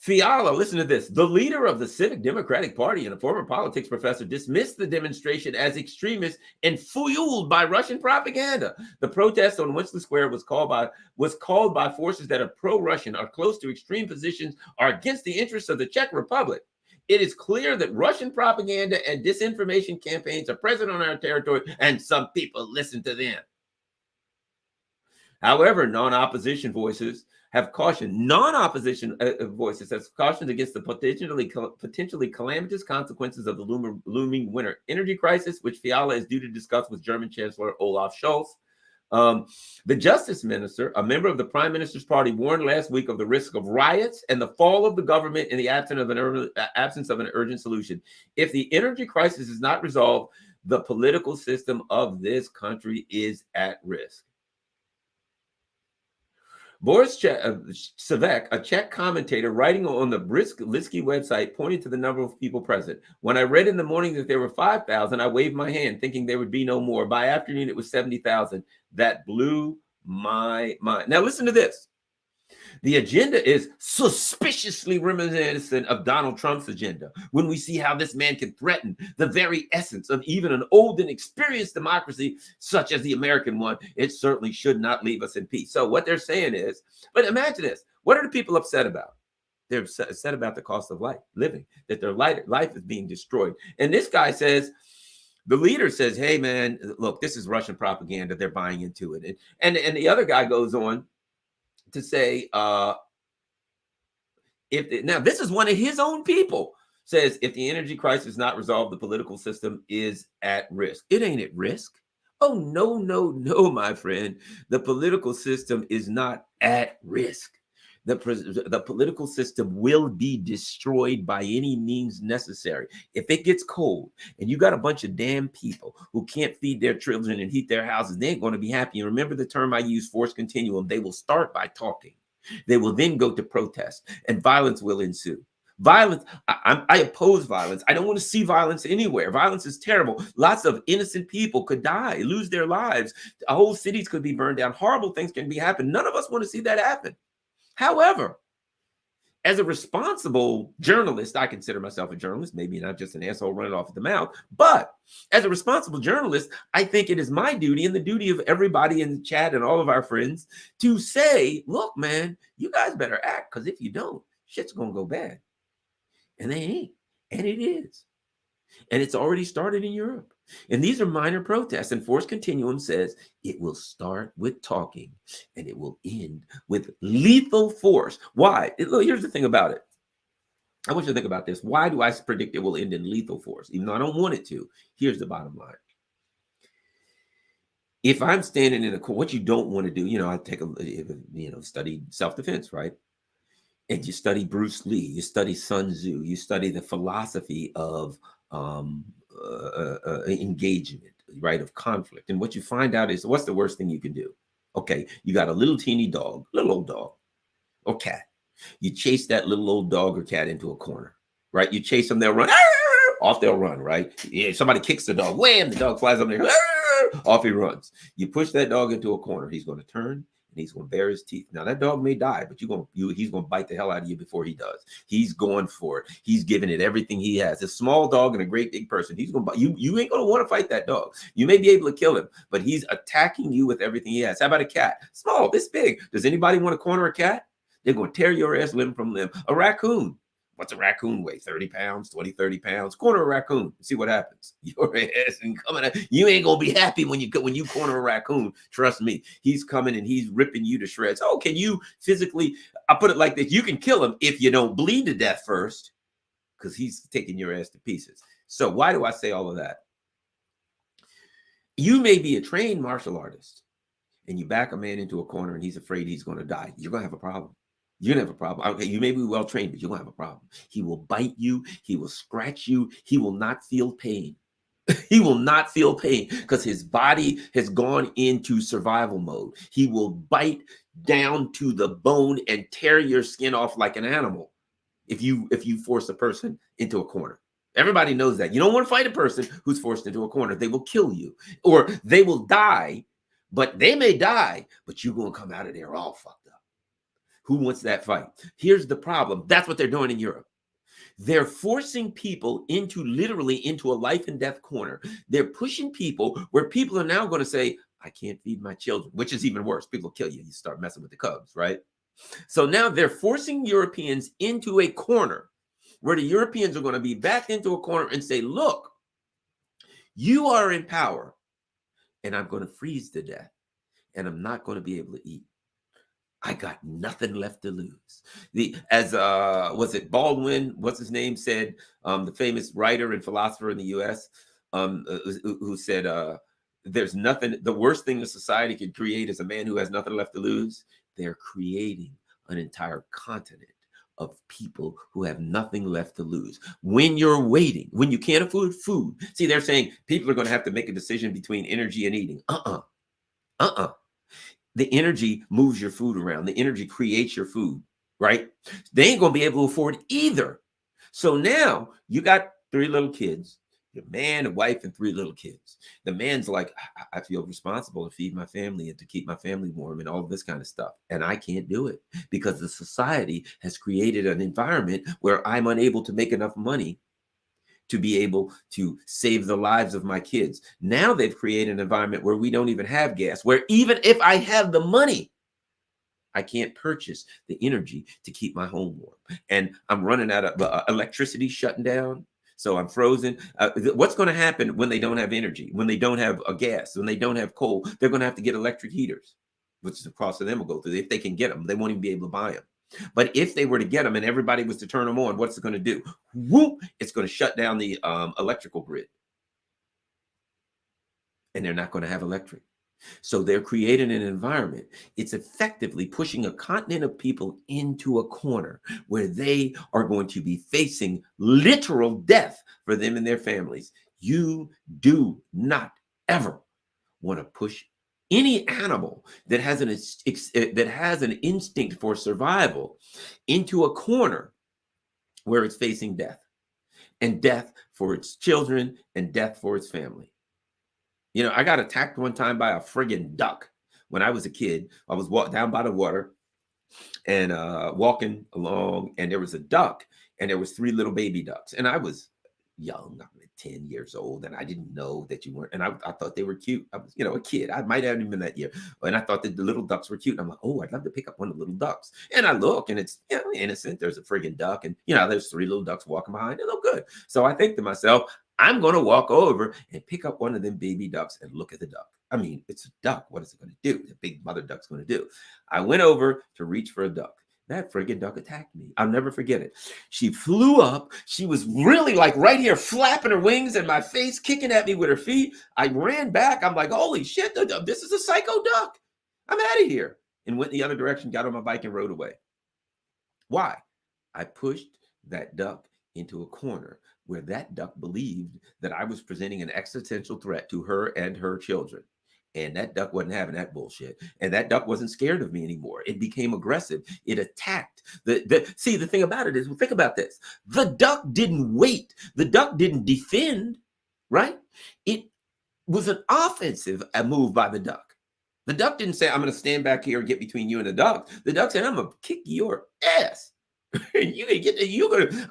Fiala, listen to this. The leader of the Civic Democratic Party and a former politics professor dismissed the demonstration as extremist and fueled by Russian propaganda. The protest on Winston Square was called by forces that are pro-Russian, are close to extreme positions, are against the interests of the Czech Republic. It is clear that Russian propaganda and disinformation campaigns are present on our territory, and some people listen to them. However, non-opposition voices have cautioned against the potentially calamitous consequences of the looming winter energy crisis, which Fiala is due to discuss with German Chancellor Olaf Scholz. The Justice Minister, a member of the Prime Minister's party, warned last week of the risk of riots and the fall of the government in the absence of an urgent solution. If the energy crisis is not resolved, the political system of this country is at risk. Boris Savek, a Czech commentator writing on the Brisky website, pointed to the number of people present. When I read in the morning that there were 5,000, I waved my hand, thinking there would be no more. By afternoon, it was 70,000. That blew my mind. Now, listen to this. The agenda is suspiciously reminiscent of Donald Trump's agenda. When we see how this man can threaten the very essence of even an old and experienced democracy, such as the American one, it certainly should not leave us in peace. So what they're saying is, but imagine this. What are the people upset about? They're upset about the cost of living, that their life is being destroyed. And this guy says, the leader says, hey, man, look, this is Russian propaganda. They're buying into it. And the other guy goes on to say, now this is one of his own people, says if the energy crisis is not resolved, the political system is at risk. It ain't at risk. Oh, no, no, no, my friend. The political system is not at risk. The political system will be destroyed by any means necessary. If it gets cold and you got a bunch of damn people who can't feed their children and heat their houses, they ain't going to be happy. And remember the term I use, force continuum. They will start by talking. They will then go to protest, and violence will ensue. Violence, I oppose violence. I don't want to see violence anywhere. Violence is terrible. Lots of innocent people could die, lose their lives. Whole cities could be burned down. Horrible things can be happen. None of us want to see that happen. However, as a responsible journalist, I consider myself a journalist, maybe not just an asshole running off at the mouth, but as a responsible journalist, I think it is my duty and the duty of everybody in the chat and all of our friends to say, look, man, you guys better act, because if you don't, shit's going to go bad. And they ain't. And it is. And it's already started in Europe. And these are minor protests. And force continuum says it will start with talking and it will end with lethal force. Why? Here's the thing about it. I want you to think about this. Why do I predict it will end in lethal force? Even though I don't want it to. Here's the bottom line. If I'm standing in a court, what you don't want to do, I take study self-defense, right? And you study Bruce Lee, you study Sun Tzu, you study the philosophy of engagement, right, of conflict. And what you find out is, what's the worst thing you can do? Okay, you got a little teeny dog, little old dog or cat. You chase that little old dog or cat into a corner, right? You chase them, they'll run, off they'll run, right? Yeah, somebody kicks the dog, wham, the dog flies up there, off he runs. You push that dog into a corner, he's going to turn. And he's going to bare his teeth. Now that dog may die, but he's going to bite the hell out of you before he does. He's going for it. He's giving it everything he has. A small dog and a great big person. He's going to bite you. You ain't going to want to fight that dog. You may be able to kill him, but he's attacking you with everything he has. How about a cat? Small, this big. Does anybody want to corner a cat? They're going to tear your ass limb from limb. A raccoon. What's a raccoon weigh? 30 pounds, 20, 30 pounds. Corner a raccoon. See what happens. Your ass and coming at you ain't gonna be happy when you corner a raccoon. Trust me. He's coming and he's ripping you to shreds. Oh, can you physically? I put it like this: you can kill him if you don't bleed to death first, because he's taking your ass to pieces. So why do I say all of that? You may be a trained martial artist, and you back a man into a corner, and he's afraid he's going to die. You're gonna have a problem. You're going to have a problem. Okay, you may be well trained, but you're going to have a problem. He will bite you. He will scratch you. He will not feel pain. He will not feel pain because his body has gone into survival mode. He will bite down to the bone and tear your skin off like an animal. if you force a person into a corner. Everybody knows that. You don't want to fight a person who's forced into a corner. They will kill you, or they will die, but they may die, but you're going to come out of there all fucked up. Who wants that fight? Here's the problem. That's what they're doing in Europe. They're forcing people literally into a life and death corner. They're pushing people where people are now going to say, I can't feed my children, which is even worse. People kill you. You start messing with the cubs, right? So now they're forcing Europeans into a corner where the Europeans are going to be backed into a corner and say, look, you are in power and I'm going to freeze to death and I'm not going to be able to eat. I got nothing left to lose. Was it Baldwin, what's his name, said, the famous writer and philosopher in the US, who said, there's nothing, the worst thing a society could create is a man who has nothing left to lose. They're creating an entire continent of people who have nothing left to lose. When you're waiting, when you can't afford food, see, they're saying people are going to have to make a decision between energy and eating. The energy moves your food around. The energy creates your food, right? They ain't going to be able to afford either. So now you got 3 little kids, your man, a wife, and 3 little kids. The man's like, I feel responsible to feed my family and to keep my family warm and all this kind of stuff. And I can't do it because the society has created an environment where I'm unable to make enough money to be able to save the lives of my kids. Now they've created an environment where we don't even have gas, where even if I have the money, I can't purchase the energy to keep my home warm. And I'm running out of electricity shutting down. So I'm frozen. What's going to happen when they don't have energy, when they don't have a gas, when they don't have coal? They're going to have to get electric heaters, which the cost of them will go through. If they can get them, they won't even be able to buy them. But if they were to get them and everybody was to turn them on, what's it going to do? Whoop, it's going to shut down the electrical grid. And they're not going to have electric. So they're creating an environment. It's effectively pushing a continent of people into a corner where they are going to be facing literal death for them and their families. You do not ever want to push any animal that has an instinct for survival into a corner where it's facing death, and death for its children and death for its family. You know, I got attacked one time by a friggin' duck when I was a kid. I was down by the water and walking along, and there was a duck, and there was 3 little baby ducks, and I was young, I'm 10 years old, and I didn't know that you weren't, and I thought they were cute. I was, a kid. I might have even been that year, and I thought that the little ducks were cute. I'm like, oh, I'd love to pick up one of the little ducks. And I look, and it's innocent. There's a friggin' duck, and there's 3 little ducks walking behind. They look good. So I think to myself, I'm going to walk over and pick up one of them baby ducks and look at the duck. I mean, it's a duck. What is it going to do? The big mother duck's going to do. I went over to reach for a duck. That friggin' duck attacked me. I'll never forget it. She flew up. She was really like right here, flapping her wings in my face, kicking at me with her feet. I ran back. I'm like, holy shit, this is a psycho duck. I'm out of here. And went the other direction, got on my bike and rode away. Why? I pushed that duck into a corner where that duck believed that I was presenting an existential threat to her and her children. And that duck wasn't having that bullshit. And that duck wasn't scared of me anymore. It became aggressive. It attacked. See, the thing about it is, think about this. The duck didn't wait. The duck didn't defend, right? It was an offensive move by the duck. The duck didn't say, I'm going to stand back here and get between you and the duck. The duck said, I'm going to kick your ass.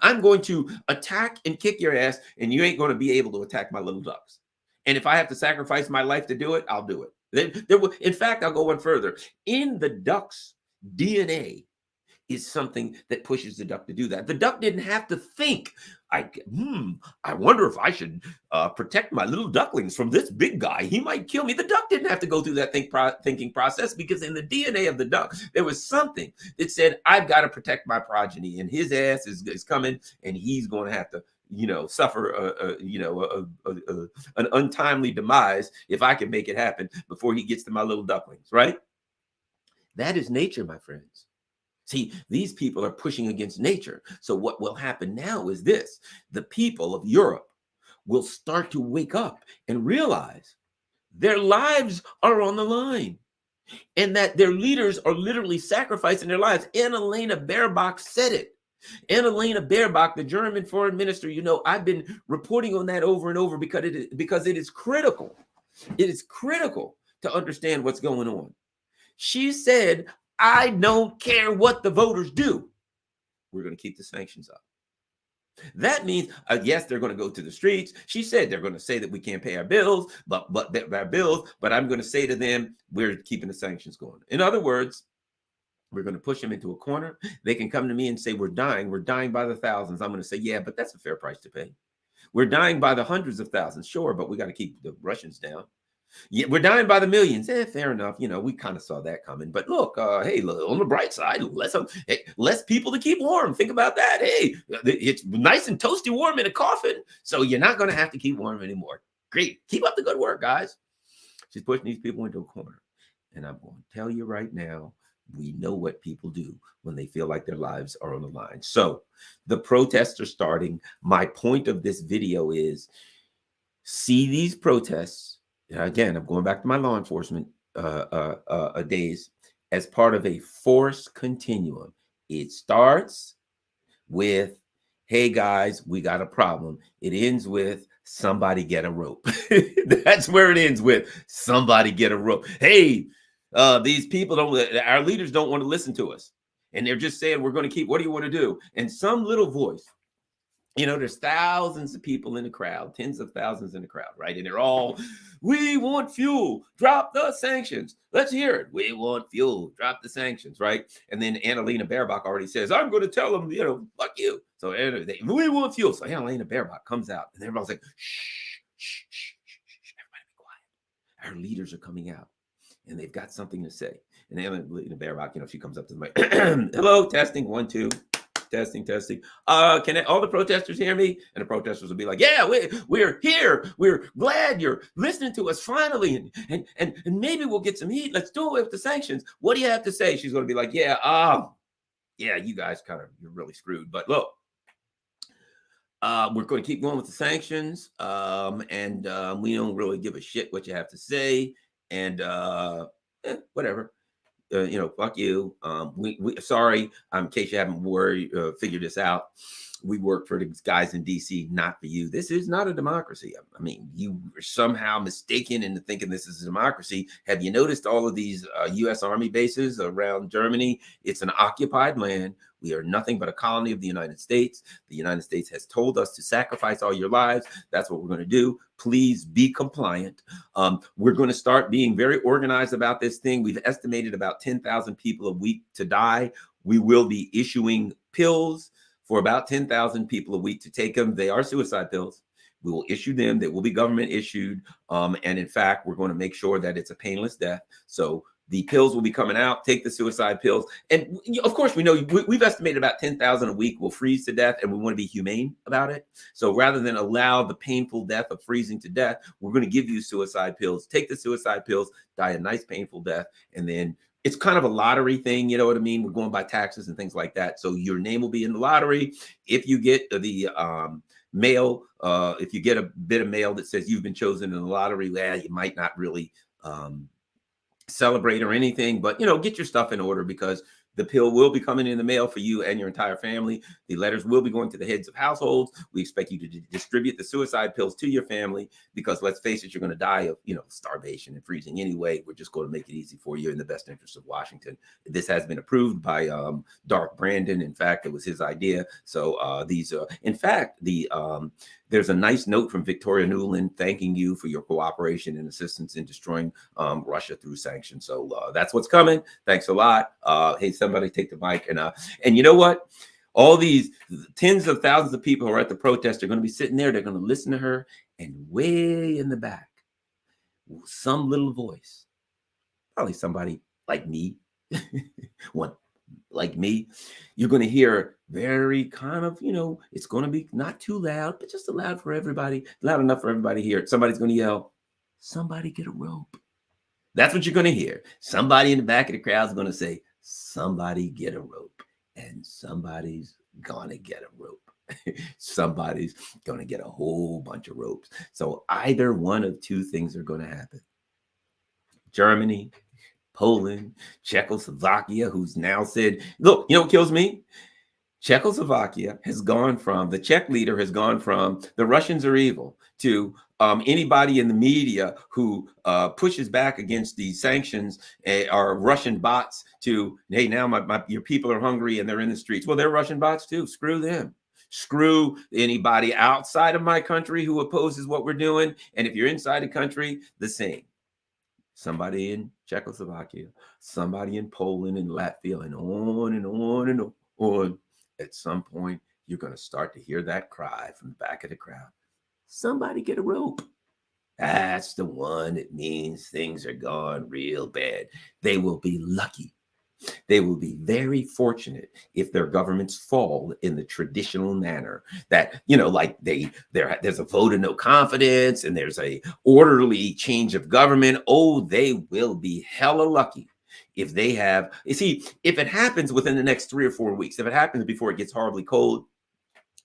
I'm going to attack and kick your ass, and you ain't going to be able to attack my little ducks. And if I have to sacrifice my life to do it, I'll do it. In fact, I'll go one further. In the duck's DNA is something that pushes the duck to do that. The duck didn't have to think, I wonder if I should protect my little ducklings from this big guy. He might kill me. The duck didn't have to go through that thinking process, because in the DNA of the duck, there was something that said, I've got to protect my progeny, and his ass is coming, and he's going to have to suffer an untimely demise if I can make it happen before he gets to my little ducklings, right? That is nature, my friends. See, these people are pushing against nature. So what will happen now is this: the people of Europe will start to wake up and realize their lives are on the line, and that their leaders are literally sacrificing their lives. Annalena Baerbock said it. Annalena Baerbock, the German foreign minister, I've been reporting on that over and over because it is critical. It is critical to understand what's going on. She said, I don't care what the voters do. We're going to keep the sanctions up. That means, yes, they're going to go to the streets. She said they're going to say that we can't pay our bills, but I'm going to say to them, we're keeping the sanctions going. In other words, we're going to push them into a corner. They can come to me and say, we're dying by the thousands. I'm going to say, yeah, but that's a fair price to pay. We're dying by the hundreds of thousands. Sure, but we got to keep the Russians down. Yeah, we're dying by the millions. Fair enough. We kind of saw that coming. But look, hey, on the bright side, less people to keep warm. Think about that. Hey, it's nice and toasty warm in a coffin, so you're not going to have to keep warm anymore. Great. Keep up the good work, guys. She's pushing these people into a corner. And I'm going to tell you right now, we know what people do when they feel like their lives are on the line. So the protests are starting. My point of this video is see these protests. Again, I'm going back to my law enforcement days as part of a force continuum. It starts with, hey guys, we got a problem. It ends with somebody get a rope. That's where it ends with, somebody get a rope. Hey, these people our leaders don't want to listen to us. And they're just saying, we're going to keep, what do you want to do? And some little voice, there's thousands of people in the crowd, tens of thousands in the crowd, right? And they're all, we want fuel, drop the sanctions. Let's hear it. We want fuel, drop the sanctions, right? And then Annalena Baerbock already says, I'm going to tell them, fuck you. So we want fuel. So Annalena Baerbock comes out and everybody's like, shh, shh, shh, shh, everybody be quiet. Our leaders are coming out and they've got something to say. And Annalena Baerbock, she comes up to the mic. Hello, testing, 1, 2. Testing. Can all the protesters hear me? And the protesters will be like, yeah, we're here. We're glad you're listening to us finally. And maybe we'll get some heat. Let's do it with the sanctions. What do you have to say? She's going to be like, yeah, you guys you're really screwed. But look, we're going to keep going with the sanctions. And we don't really give a shit what you have to say. And whatever. Fuck you. We sorry. In case you haven't figured this out, we work for the guys in DC, not for you. This is not a democracy. I mean, you were somehow mistaken into thinking this is a democracy. Have you noticed all of these U.S. Army bases around Germany? It's an occupied land. We are nothing but a colony of the United States. The United States has told us to sacrifice all your lives. That's what we're going to do. Please be compliant. We're going to start being very organized about this thing. We've estimated about 10,000 people a week to die. We will be issuing pills for about 10,000 people a week to take them. They are suicide pills. We will issue them. They will be government issued. And in fact, we're going to make sure that it's a painless death. So the pills will be coming out. Take the suicide pills. And of course, we know we've estimated about 10,000 a week will freeze to death, and we want to be humane about it. So rather than allow the painful death of freezing to death, we're going to give you suicide pills. Take the suicide pills, die a nice painful death, and then it's kind of a lottery thing, you know what I mean? We're going by taxes and things like that. So your name will be in the lottery. If you get the mail, if you get a bit of mail that says you've been chosen in the lottery, you might not really celebrate or anything, but get your stuff in order, because the pill will be coming in the mail for you and your entire family. The letters will be going to the heads of households. We expect you to distribute the suicide pills to your family, because let's face it, you're going to die of, starvation and freezing anyway. We're just going to make it easy for you in the best interest of Washington. This has been approved by Dark Brandon. In fact, it was his idea. So there's a nice note from Victoria Nuland thanking you for your cooperation and assistance in destroying Russia through sanctions. So that's what's coming. Thanks a lot. Hey, somebody take the mic. And you know what? All these tens of thousands of people who are at the protest are going to be sitting there. They're going to listen to her. And way in the back, some little voice, probably somebody like me, one like me, you're going to hear very kind of, it's going to be not too loud, but just loud for everybody, loud enough for everybody to hear it. Somebody's going to yell, somebody get a rope. That's what you're going to hear. Somebody in the back of the crowd is going to say, somebody get a rope. And somebody's going to get a rope. Somebody's going to get a whole bunch of ropes. So either one of two things are going to happen. Germany, Poland, Czechoslovakia, who's now said, look, what kills me? Czechoslovakia has gone from, the Czech leader has gone from the Russians are evil to anybody in the media who pushes back against these sanctions are Russian bots to, hey, now your people are hungry and they're in the streets. Well, they're Russian bots too. Screw them. Screw anybody outside of my country who opposes what we're doing. And if you're inside the country, the same. Somebody in Czechoslovakia, somebody in Poland and Latvia, and on and on and on. At some point, you're going to start to hear that cry from the back of the crowd. Somebody get a rope. That's the one that means things are gone real bad. They will be lucky. They will be very fortunate if their governments fall in the traditional manner that, like there's a vote of no confidence and there's a orderly change of government. Oh, they will be hella lucky if they have, if it happens within the next 3 or 4 weeks, if it happens before it gets horribly cold,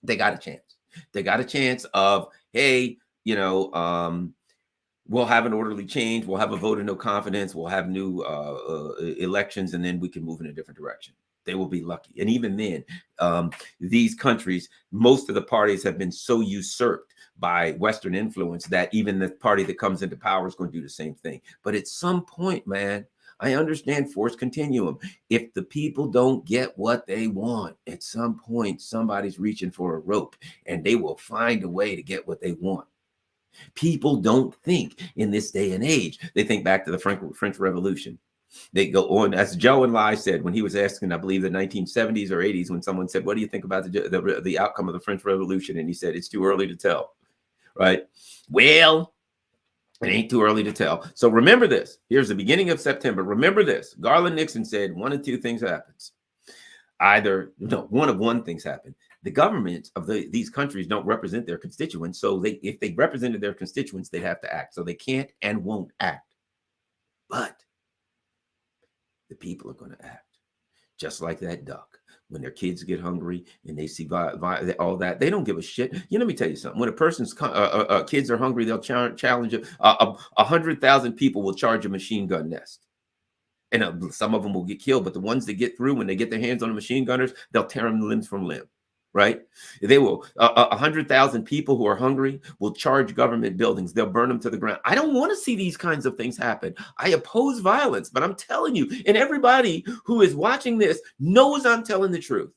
they got a chance. They got a chance of, hey, we'll have an orderly change. We'll have a vote of no confidence. We'll have new elections, and then we can move in a different direction. They will be lucky. And even then, these countries, most of the parties have been so usurped by Western influence that even the party that comes into power is going to do the same thing. But at some point, man, I understand force continuum. If the people don't get what they want, at some point, somebody's reaching for a rope, and they will find a way to get what they want. People don't think in this day and age. They think back to the French Revolution. They go on, as Joe and Lai said when he was asking, I believe, the 1970s or 80s, when someone said, what do you think about the outcome of the French Revolution? And he said, it's too early to tell, right? Well, it ain't too early to tell. So remember this. Here's the beginning of September. Remember this. Garland Nixon said one of two things happens. One of one things happen. The governments of these countries don't represent their constituents. So if they represented their constituents, they'd have to act. So they can't and won't act. But the people are going to act. Just like that duck. When their kids get hungry and they see all that, they don't give a shit. Let me tell you something. When a person's kids are hungry, they'll challenge 100,000 people will charge a machine gun nest. And some of them will get killed, but the ones that get through, when they get their hands on the machine gunners, they'll tear them limbs from limb, right? They will, 100,000 people who are hungry will charge government buildings. They'll burn them to the ground. I don't want to see these kinds of things happen. I oppose violence, but I'm telling you, and everybody who is watching this knows I'm telling the truth.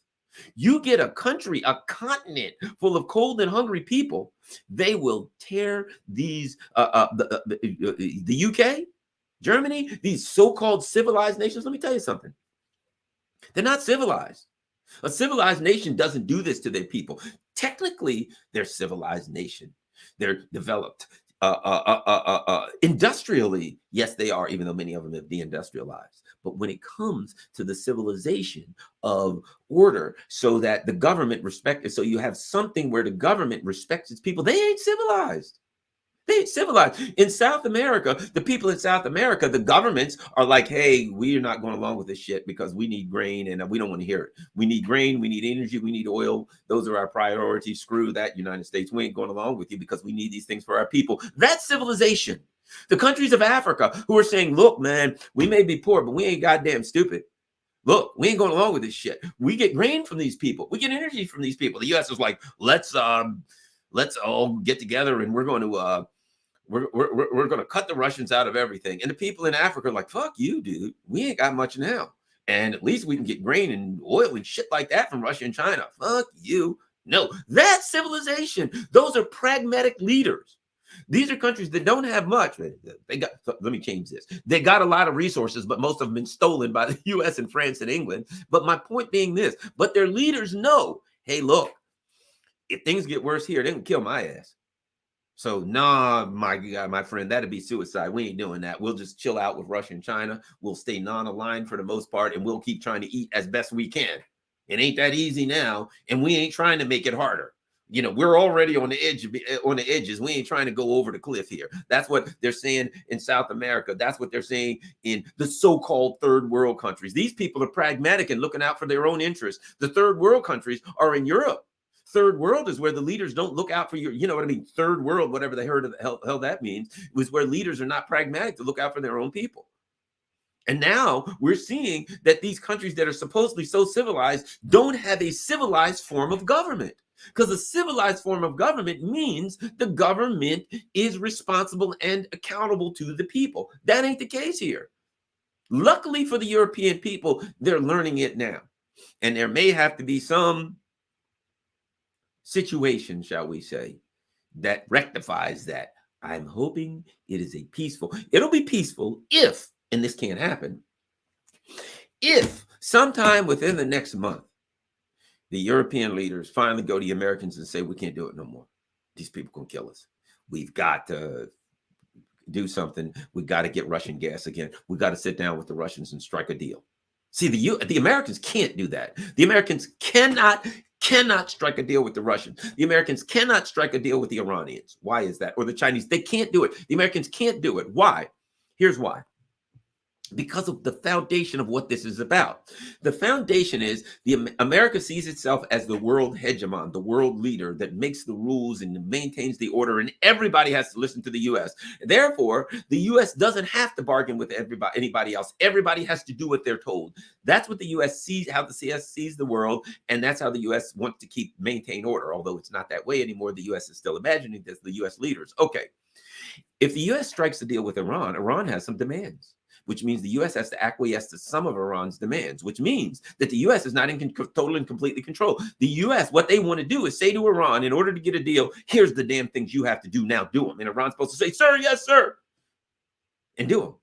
You get a country, a continent full of cold and hungry people, they will tear these, the UK, Germany, these so-called civilized nations. Let me tell you something. They're not civilized. A civilized nation doesn't do this to their people. Technically, they're a civilized nation. They're developed. Industrially, yes, they are, even though many of them have deindustrialized. But when it comes to the civilization of order, so that the government respects, so you have something where the government respects its people, they ain't civilized. They ain't civilized. In South America, the people in South America, the governments are like, hey, we are not going along with this shit because we need grain and we don't want to hear it. We need grain, we need energy, we need oil. Those are our priorities. Screw that, United States. We ain't going along with you because we need these things for our people. That's civilization. The countries of Africa who are saying, look, man, we may be poor, but we ain't goddamn stupid. Look, we ain't going along with this shit. We get grain from these people. We get energy from these people. The U.S. is like, let's all get together and we're going to we're going to cut the Russians out of everything. And the people in Africa are like, fuck you, dude. We ain't got much now. And at least we can get grain and oil and shit like that from Russia and China. Fuck you. No, that's civilization. Those are pragmatic leaders. These are countries that don't have much. Let me change this. They got a lot of resources, but most of them been stolen by the US and France and England. But my point being this, but their leaders know, hey, look, if things get worse here, they can kill my ass. So, nah, my friend, that'd be suicide. We ain't doing that. We'll just chill out with Russia and China. We'll stay non-aligned for the most part, and we'll keep trying to eat as best we can. It ain't that easy now, and we ain't trying to make it harder. We're already on the edges. We ain't trying to go over the cliff here. That's what they're saying in South America. That's what they're saying in the so-called third world countries. These people are pragmatic and looking out for their own interests. The third world countries are in Europe. Third world is where the leaders don't look out for you know what I mean? Third world, whatever the hell that means, was where leaders are not pragmatic to look out for their own people. And now we're seeing that these countries that are supposedly so civilized don't have a civilized form of government. Because a civilized form of government means the government is responsible and accountable to the people. That ain't the case here. Luckily for the European people, they're learning it now. And there may have to be some situation, shall we say, that rectifies that. I'm hoping it is a peaceful. It'll be peaceful if, and this can't happen, if sometime within the next month, the European leaders finally go to the Americans and say, we can't do it no more. These people can kill us. We've got to do something. We've got to get Russian gas again. We've got to sit down with the Russians and strike a deal. See, the Americans can't do that. The Americans cannot strike a deal with the Russians. The Americans cannot strike a deal with the Iranians. Why is that? Or the Chinese. They can't do it. The Americans can't do it. Why? Here's why. Because of the foundation of what this is about. The foundation is America sees itself as the world hegemon, the world leader that makes the rules and maintains the order, and everybody has to listen to the U.S. Therefore, the U.S. doesn't have to bargain with anybody else. Everybody has to do what they're told. That's what the U.S. sees, how the CS sees the world, and that's how the U.S. wants to maintain order. Although it's not that way anymore, the U.S. is still imagining this, the U.S. leaders. Okay, if the U.S. strikes a deal with Iran, Iran has some demands, which means the U.S. has to acquiesce to some of Iran's demands, which means that the U.S. is not in total and completely control. The U.S., what they want to do is say to Iran, in order to get a deal, here's the damn things you have to do now, do them. And Iran's supposed to say, sir, yes, sir, and do them.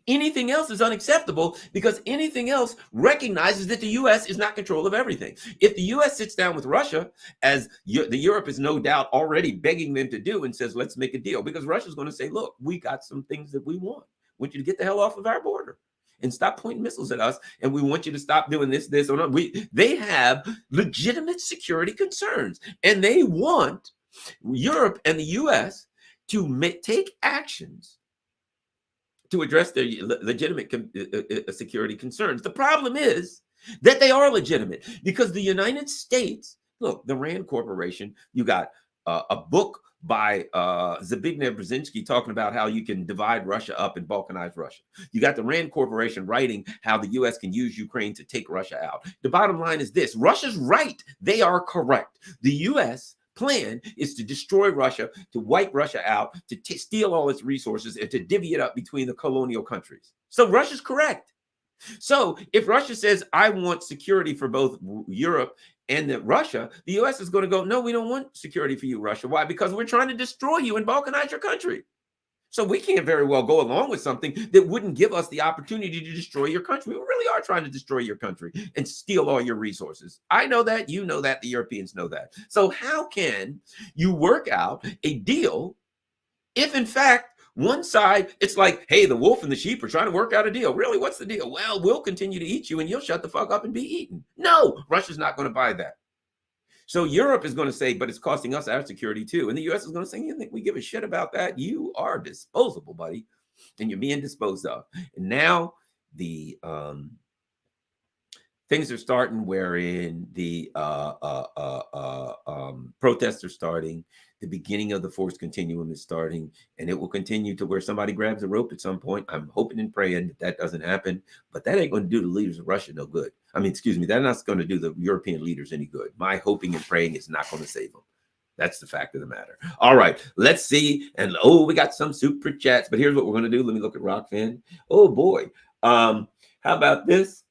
Anything else is unacceptable because anything else recognizes that the U.S. is not in control of everything. If the U.S. sits down with Russia, as the Europe is no doubt already begging them to do, and says, let's make a deal, because Russia's going to say, look, we got some things that we want. Want you to get the hell off of our border and stop pointing missiles at us. And we want you to stop doing this, or not. They have legitimate security concerns, and they want Europe and the U.S. to take actions to address their legitimate security concerns. The problem is that they are legitimate because the United States, look, the Rand Corporation, you got a book by Zbigniew Brzezinski talking about how you can divide Russia up and balkanize Russia. You got the Rand Corporation writing how the U.S. can use Ukraine to take Russia out. The bottom line is this: Russia's right. They are correct. The U.S. plan is to destroy Russia, to wipe Russia out, to steal all its resources, and to divvy it up between the colonial countries. So Russia's correct. So if Russia says, I want security for both Europe and Russia, the U.S. is going to go, no, we don't want security for you, Russia. Why? Because we're trying to destroy you and balkanize your country. So we can't very well go along with something that wouldn't give us the opportunity to destroy your country. We really are trying to destroy your country and steal all your resources. I know that, you know that, the Europeans know that. So how can you work out a deal if, in fact, one side, it's like, hey, the wolf and the sheep are trying to work out a deal. Really, what's the deal? Well, we'll continue to eat you and you'll shut the fuck up and be eaten. No, Russia's not going to buy that. So Europe is going to say, but it's costing us our security too. And the U.S. is going to say, you think we give a shit about that? You are disposable, buddy. And you're being disposed of. And now the things are starting wherein the protests are starting. The beginning of the force continuum is starting, and it will continue to where somebody grabs a rope at some point. I'm hoping and praying that doesn't happen, but that ain't going to do the leaders of Russia no good. I mean, excuse me, that's not going to do the European leaders any good. My hoping and praying is not going to save them. That's the fact of the matter. All right, let's see. And we got some super chats, but here's what we're going to do. Let me look at Rockfin. Oh boy. How about this?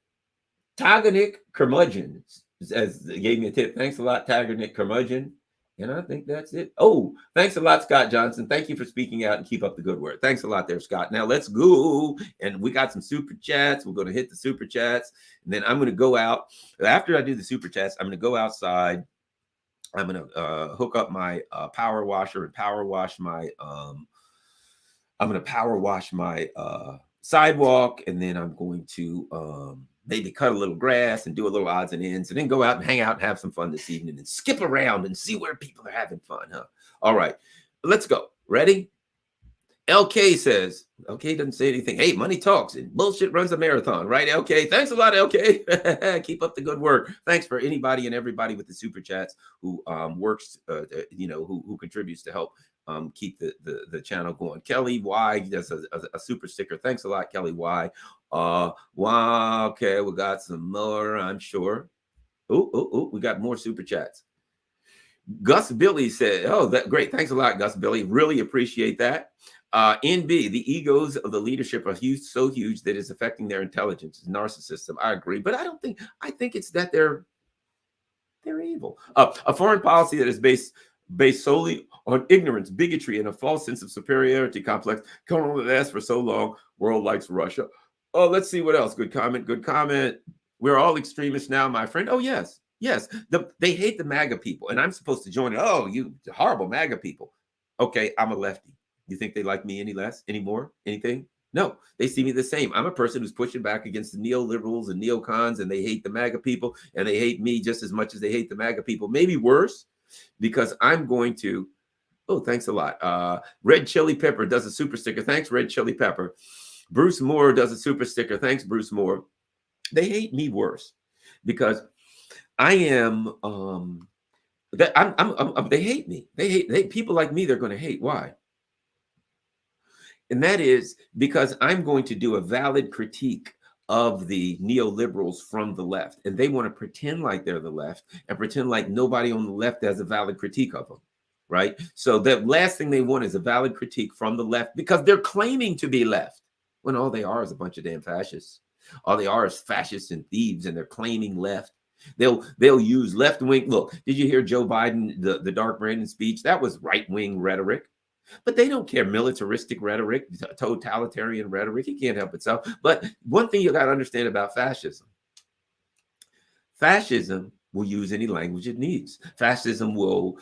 Taganik Curmudgeon gave me a tip. Thanks a lot, Taganik Curmudgeon. And I think that's it. Oh, thanks a lot, Scott Johnson. Thank you for speaking out and keep up the good work. Thanks a lot there, Scott. Now let's go. And we got some super chats. We're going to hit the super chats. And then I'm going to go out. After I do the super chats, I'm going to go outside. I'm going to hook up my power washer and power wash my sidewalk. And then I'm going to maybe cut a little grass and do a little odds and ends, and then go out and hang out and have some fun this evening and skip around and see where people are having fun, huh? All right, let's go. Ready? LK says, LK doesn't say anything. Hey, money talks and bullshit runs a marathon, right, LK? Thanks a lot, LK. Keep up the good work. Thanks for anybody and everybody with the super chats who works, who contributes to help keep the channel going. Kelly Y does a super sticker. Thanks a lot, Kelly Y. Wow. Okay, we got some more, I'm sure. We got more super chats. Gus Billy said, "Oh, that great. Thanks a lot, Gus Billy. Really appreciate that." NB, the egos of the leadership are huge, so huge that it's affecting their intelligence. It's narcissism. I agree, but I don't think. I think it's that they're evil. A foreign policy that is based solely on ignorance, bigotry, and a false sense of superiority complex. Come on, last for so long. World likes Russia. Oh, let's see what else. Good comment. Good comment. We're all extremists now, my friend. Oh, yes. Yes. They hate the MAGA people, and I'm supposed to join it. Oh, you horrible MAGA people. Okay, I'm a lefty. You think they like me any less, any more, anything? No, they see me the same. I'm a person who's pushing back against the neoliberals and neocons, and they hate the MAGA people, and they hate me just as much as they hate the MAGA people, maybe worse, because I'm going to. Oh, thanks a lot. Red Chili Pepper does a super sticker. Thanks, Red Chili Pepper. Bruce Moore does a super sticker. Thanks, Bruce Moore. They hate me worse because I am. That they hate me. They hate people like me. They're going to hate. Why? And that is because I'm going to do a valid critique of the neoliberals from the left. And they want to pretend like they're the left and pretend like nobody on the left has a valid critique of them. Right. So the last thing they want is a valid critique from the left because they're claiming to be left when all they are is a bunch of damn fascists. All they are is fascists and thieves, and they're claiming left. They'll use left wing. Look, did you hear Joe Biden, the Dark Brandon speech? That was right wing rhetoric. But they don't care militaristic rhetoric, totalitarian rhetoric. He can't help itself. But one thing you got to understand about fascism will use any language it needs. Fascism will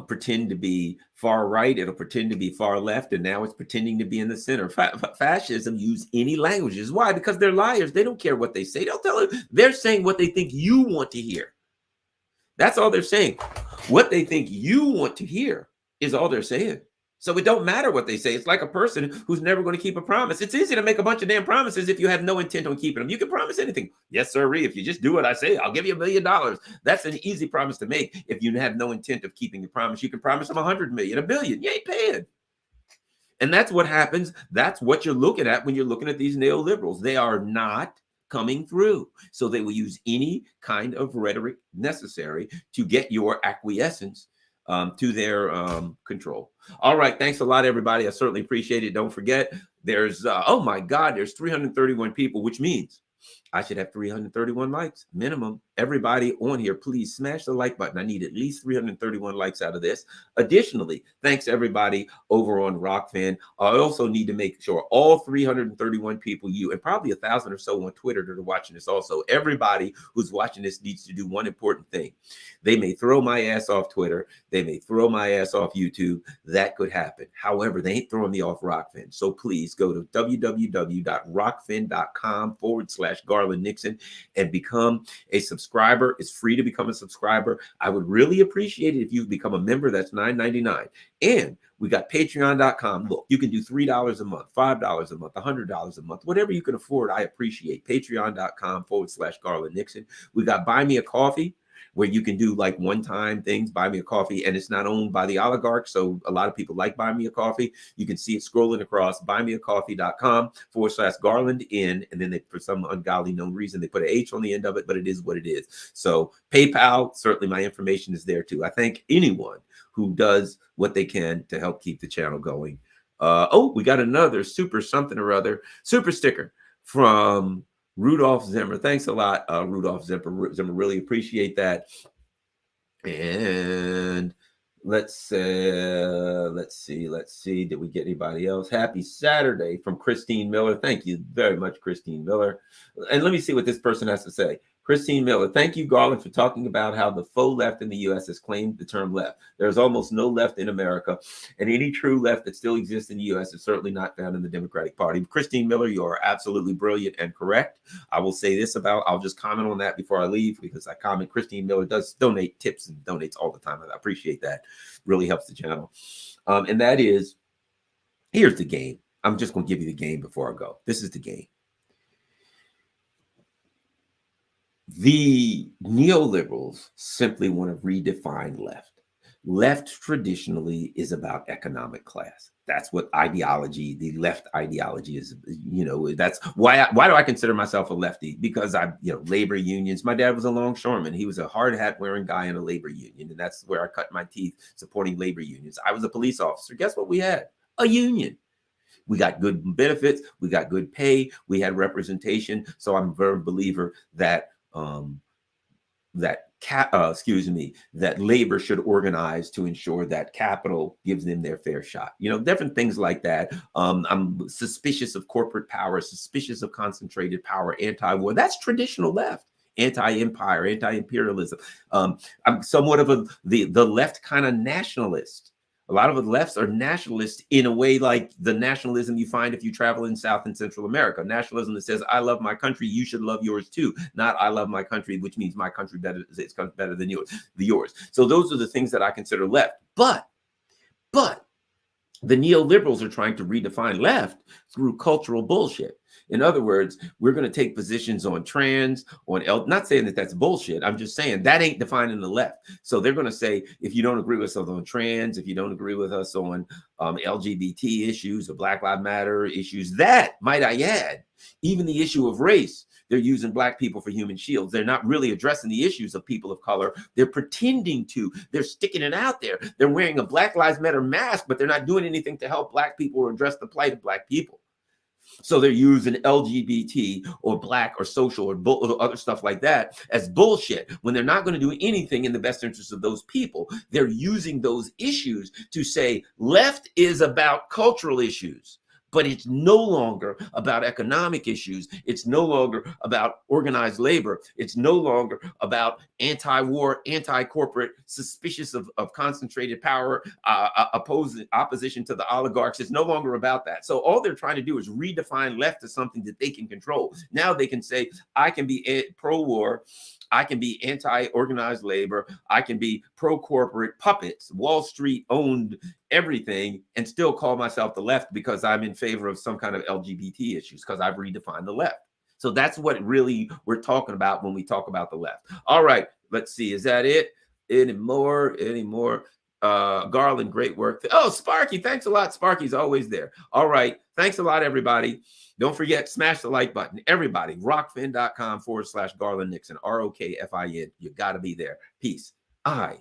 pretend to be far right. It'll pretend to be far left. And now it's pretending to be in the center. Fascism use any languages. Why? Because they're liars. They don't care what they say. They'll tell you. They're saying what they think you want to hear. That's all they're saying. What they think you want to hear is all they're saying. So it don't matter what they say. It's like a person who's never going to keep a promise. It's easy to make a bunch of damn promises if you have no intent on keeping them. You can promise anything. Yes, sir. If you just do what I say, I'll give you $1 million. That's an easy promise to make. If you have no intent of keeping the promise, you can promise them 100 million, $1 billion. You ain't paying. And that's what happens. That's what you're looking at when you're looking at these neoliberals. They are not coming through. So they will use any kind of rhetoric necessary to get your acquiescence to their control. All right. Thanks a lot, everybody. I certainly appreciate it. Don't forget, there's, oh my God, there's 331 people, which means I should have 331 likes minimum. Everybody on here, please smash the like button. I need at least 331 likes out of this. Additionally, thanks everybody over on Rockfin. I also need to make sure all 331 people, you and probably 1,000 or so on Twitter that are watching this also, everybody who's watching this needs to do one important thing. They may throw my ass off Twitter. They may throw my ass off YouTube. That could happen. However, they ain't throwing me off Rockfin. So please go to www.rockfin.com/Garland Nixon and become a subscriber. It's free to become a subscriber. I would really appreciate it if you become a member. That's $9.99. And we got patreon.com. Look, you can do $3 a month, $5 a month, $100 a month, whatever you can afford. I appreciate patreon.com/Garland Nixon. We got Buy Me a Coffee, where you can do like one-time things, buy me a coffee, and it's not owned by the oligarchs. So a lot of people like Buy Me a Coffee. You can see it scrolling across buymeacoffee.com/Garland in, and then they, for some ungodly known reason, they put an H on the end of it, but it is what it is. So PayPal, certainly my information is there too. I thank anyone who does what they can to help keep the channel going. We got another super something or other super sticker from Rudolph Zimmer. Thanks a lot, Rudolph Zimmer. Really appreciate that. And let's see. Did we get anybody else? Happy Saturday from Christine Miller. Thank you very much, Christine Miller. And let me see what this person has to say. Christine Miller, thank you, Garland, for talking about how the faux left in the U.S. has claimed the term left. There's almost no left in America, and any true left that still exists in the U.S. is certainly not found in the Democratic Party. Christine Miller, you are absolutely brilliant and correct. I will say this I'll just comment on that before I leave, because I comment Christine Miller does donate tips and donates all the time. I appreciate that. Really helps the channel. And that is, here's the game. I'm just going to give you the game before I go. This is the game. The neoliberals simply want to redefine left. Left traditionally is about economic class. That's what ideology, the left ideology is. That's why do I consider myself a lefty? Because labor unions. My dad was a longshoreman. He was a hard hat wearing guy in a labor union. And that's where I cut my teeth supporting labor unions. I was a police officer. Guess what we had? A union. We got good benefits. We got good pay. We had representation. So I'm a firm believer that that labor should organize to ensure that capital gives them their fair shot. Different things like that. I'm suspicious of corporate power, suspicious of concentrated power, anti-war. That's traditional left. Anti-empire, anti-imperialism. I'm somewhat of the left kind of nationalist. A lot of the lefts are nationalists in a way like the nationalism you find if you travel in South and Central America. Nationalism that says, I love my country, you should love yours too. Not I love my country, which means my country is better than yours. So those are the things that I consider left. But the neoliberals are trying to redefine left through cultural bullshit. In other words, we're going to take positions on trans, not saying that that's bullshit. I'm just saying that ain't defining the left. So they're going to say, if you don't agree with us on trans, if you don't agree with us on LGBT issues or Black Lives Matter issues, that, might I add, even the issue of race, they're using Black people for human shields. They're not really addressing the issues of people of color. They're pretending to. They're sticking it out there. They're wearing a Black Lives Matter mask, but they're not doing anything to help Black people or address the plight of Black people. So they're using LGBT or Black or social or other stuff like that as bullshit when they're not going to do anything in the best interest of those people. They're using those issues to say left is about cultural issues. But it's no longer about economic issues. It's no longer about organized labor. It's no longer about anti-war, anti-corporate, suspicious of concentrated power, opposition to the oligarchs. It's no longer about that. So all they're trying to do is redefine left as something that they can control. Now they can say, I can be pro-war, I can be anti-organized labor, I can be pro-corporate puppets, Wall Street owned everything, and still call myself the left because I'm in favor of some kind of LGBT issues because I've redefined the left. So that's what really we're talking about when we talk about the left. All right, let's see. Is that it? Any more? Garland, great work. Oh, Sparky, thanks a lot. Sparky's always there. All right. Thanks a lot, everybody. Don't forget, smash the like button. Everybody, rockfin.com/Garland Nixon, ROKFIN. You got to be there. Peace. I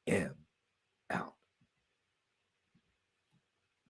am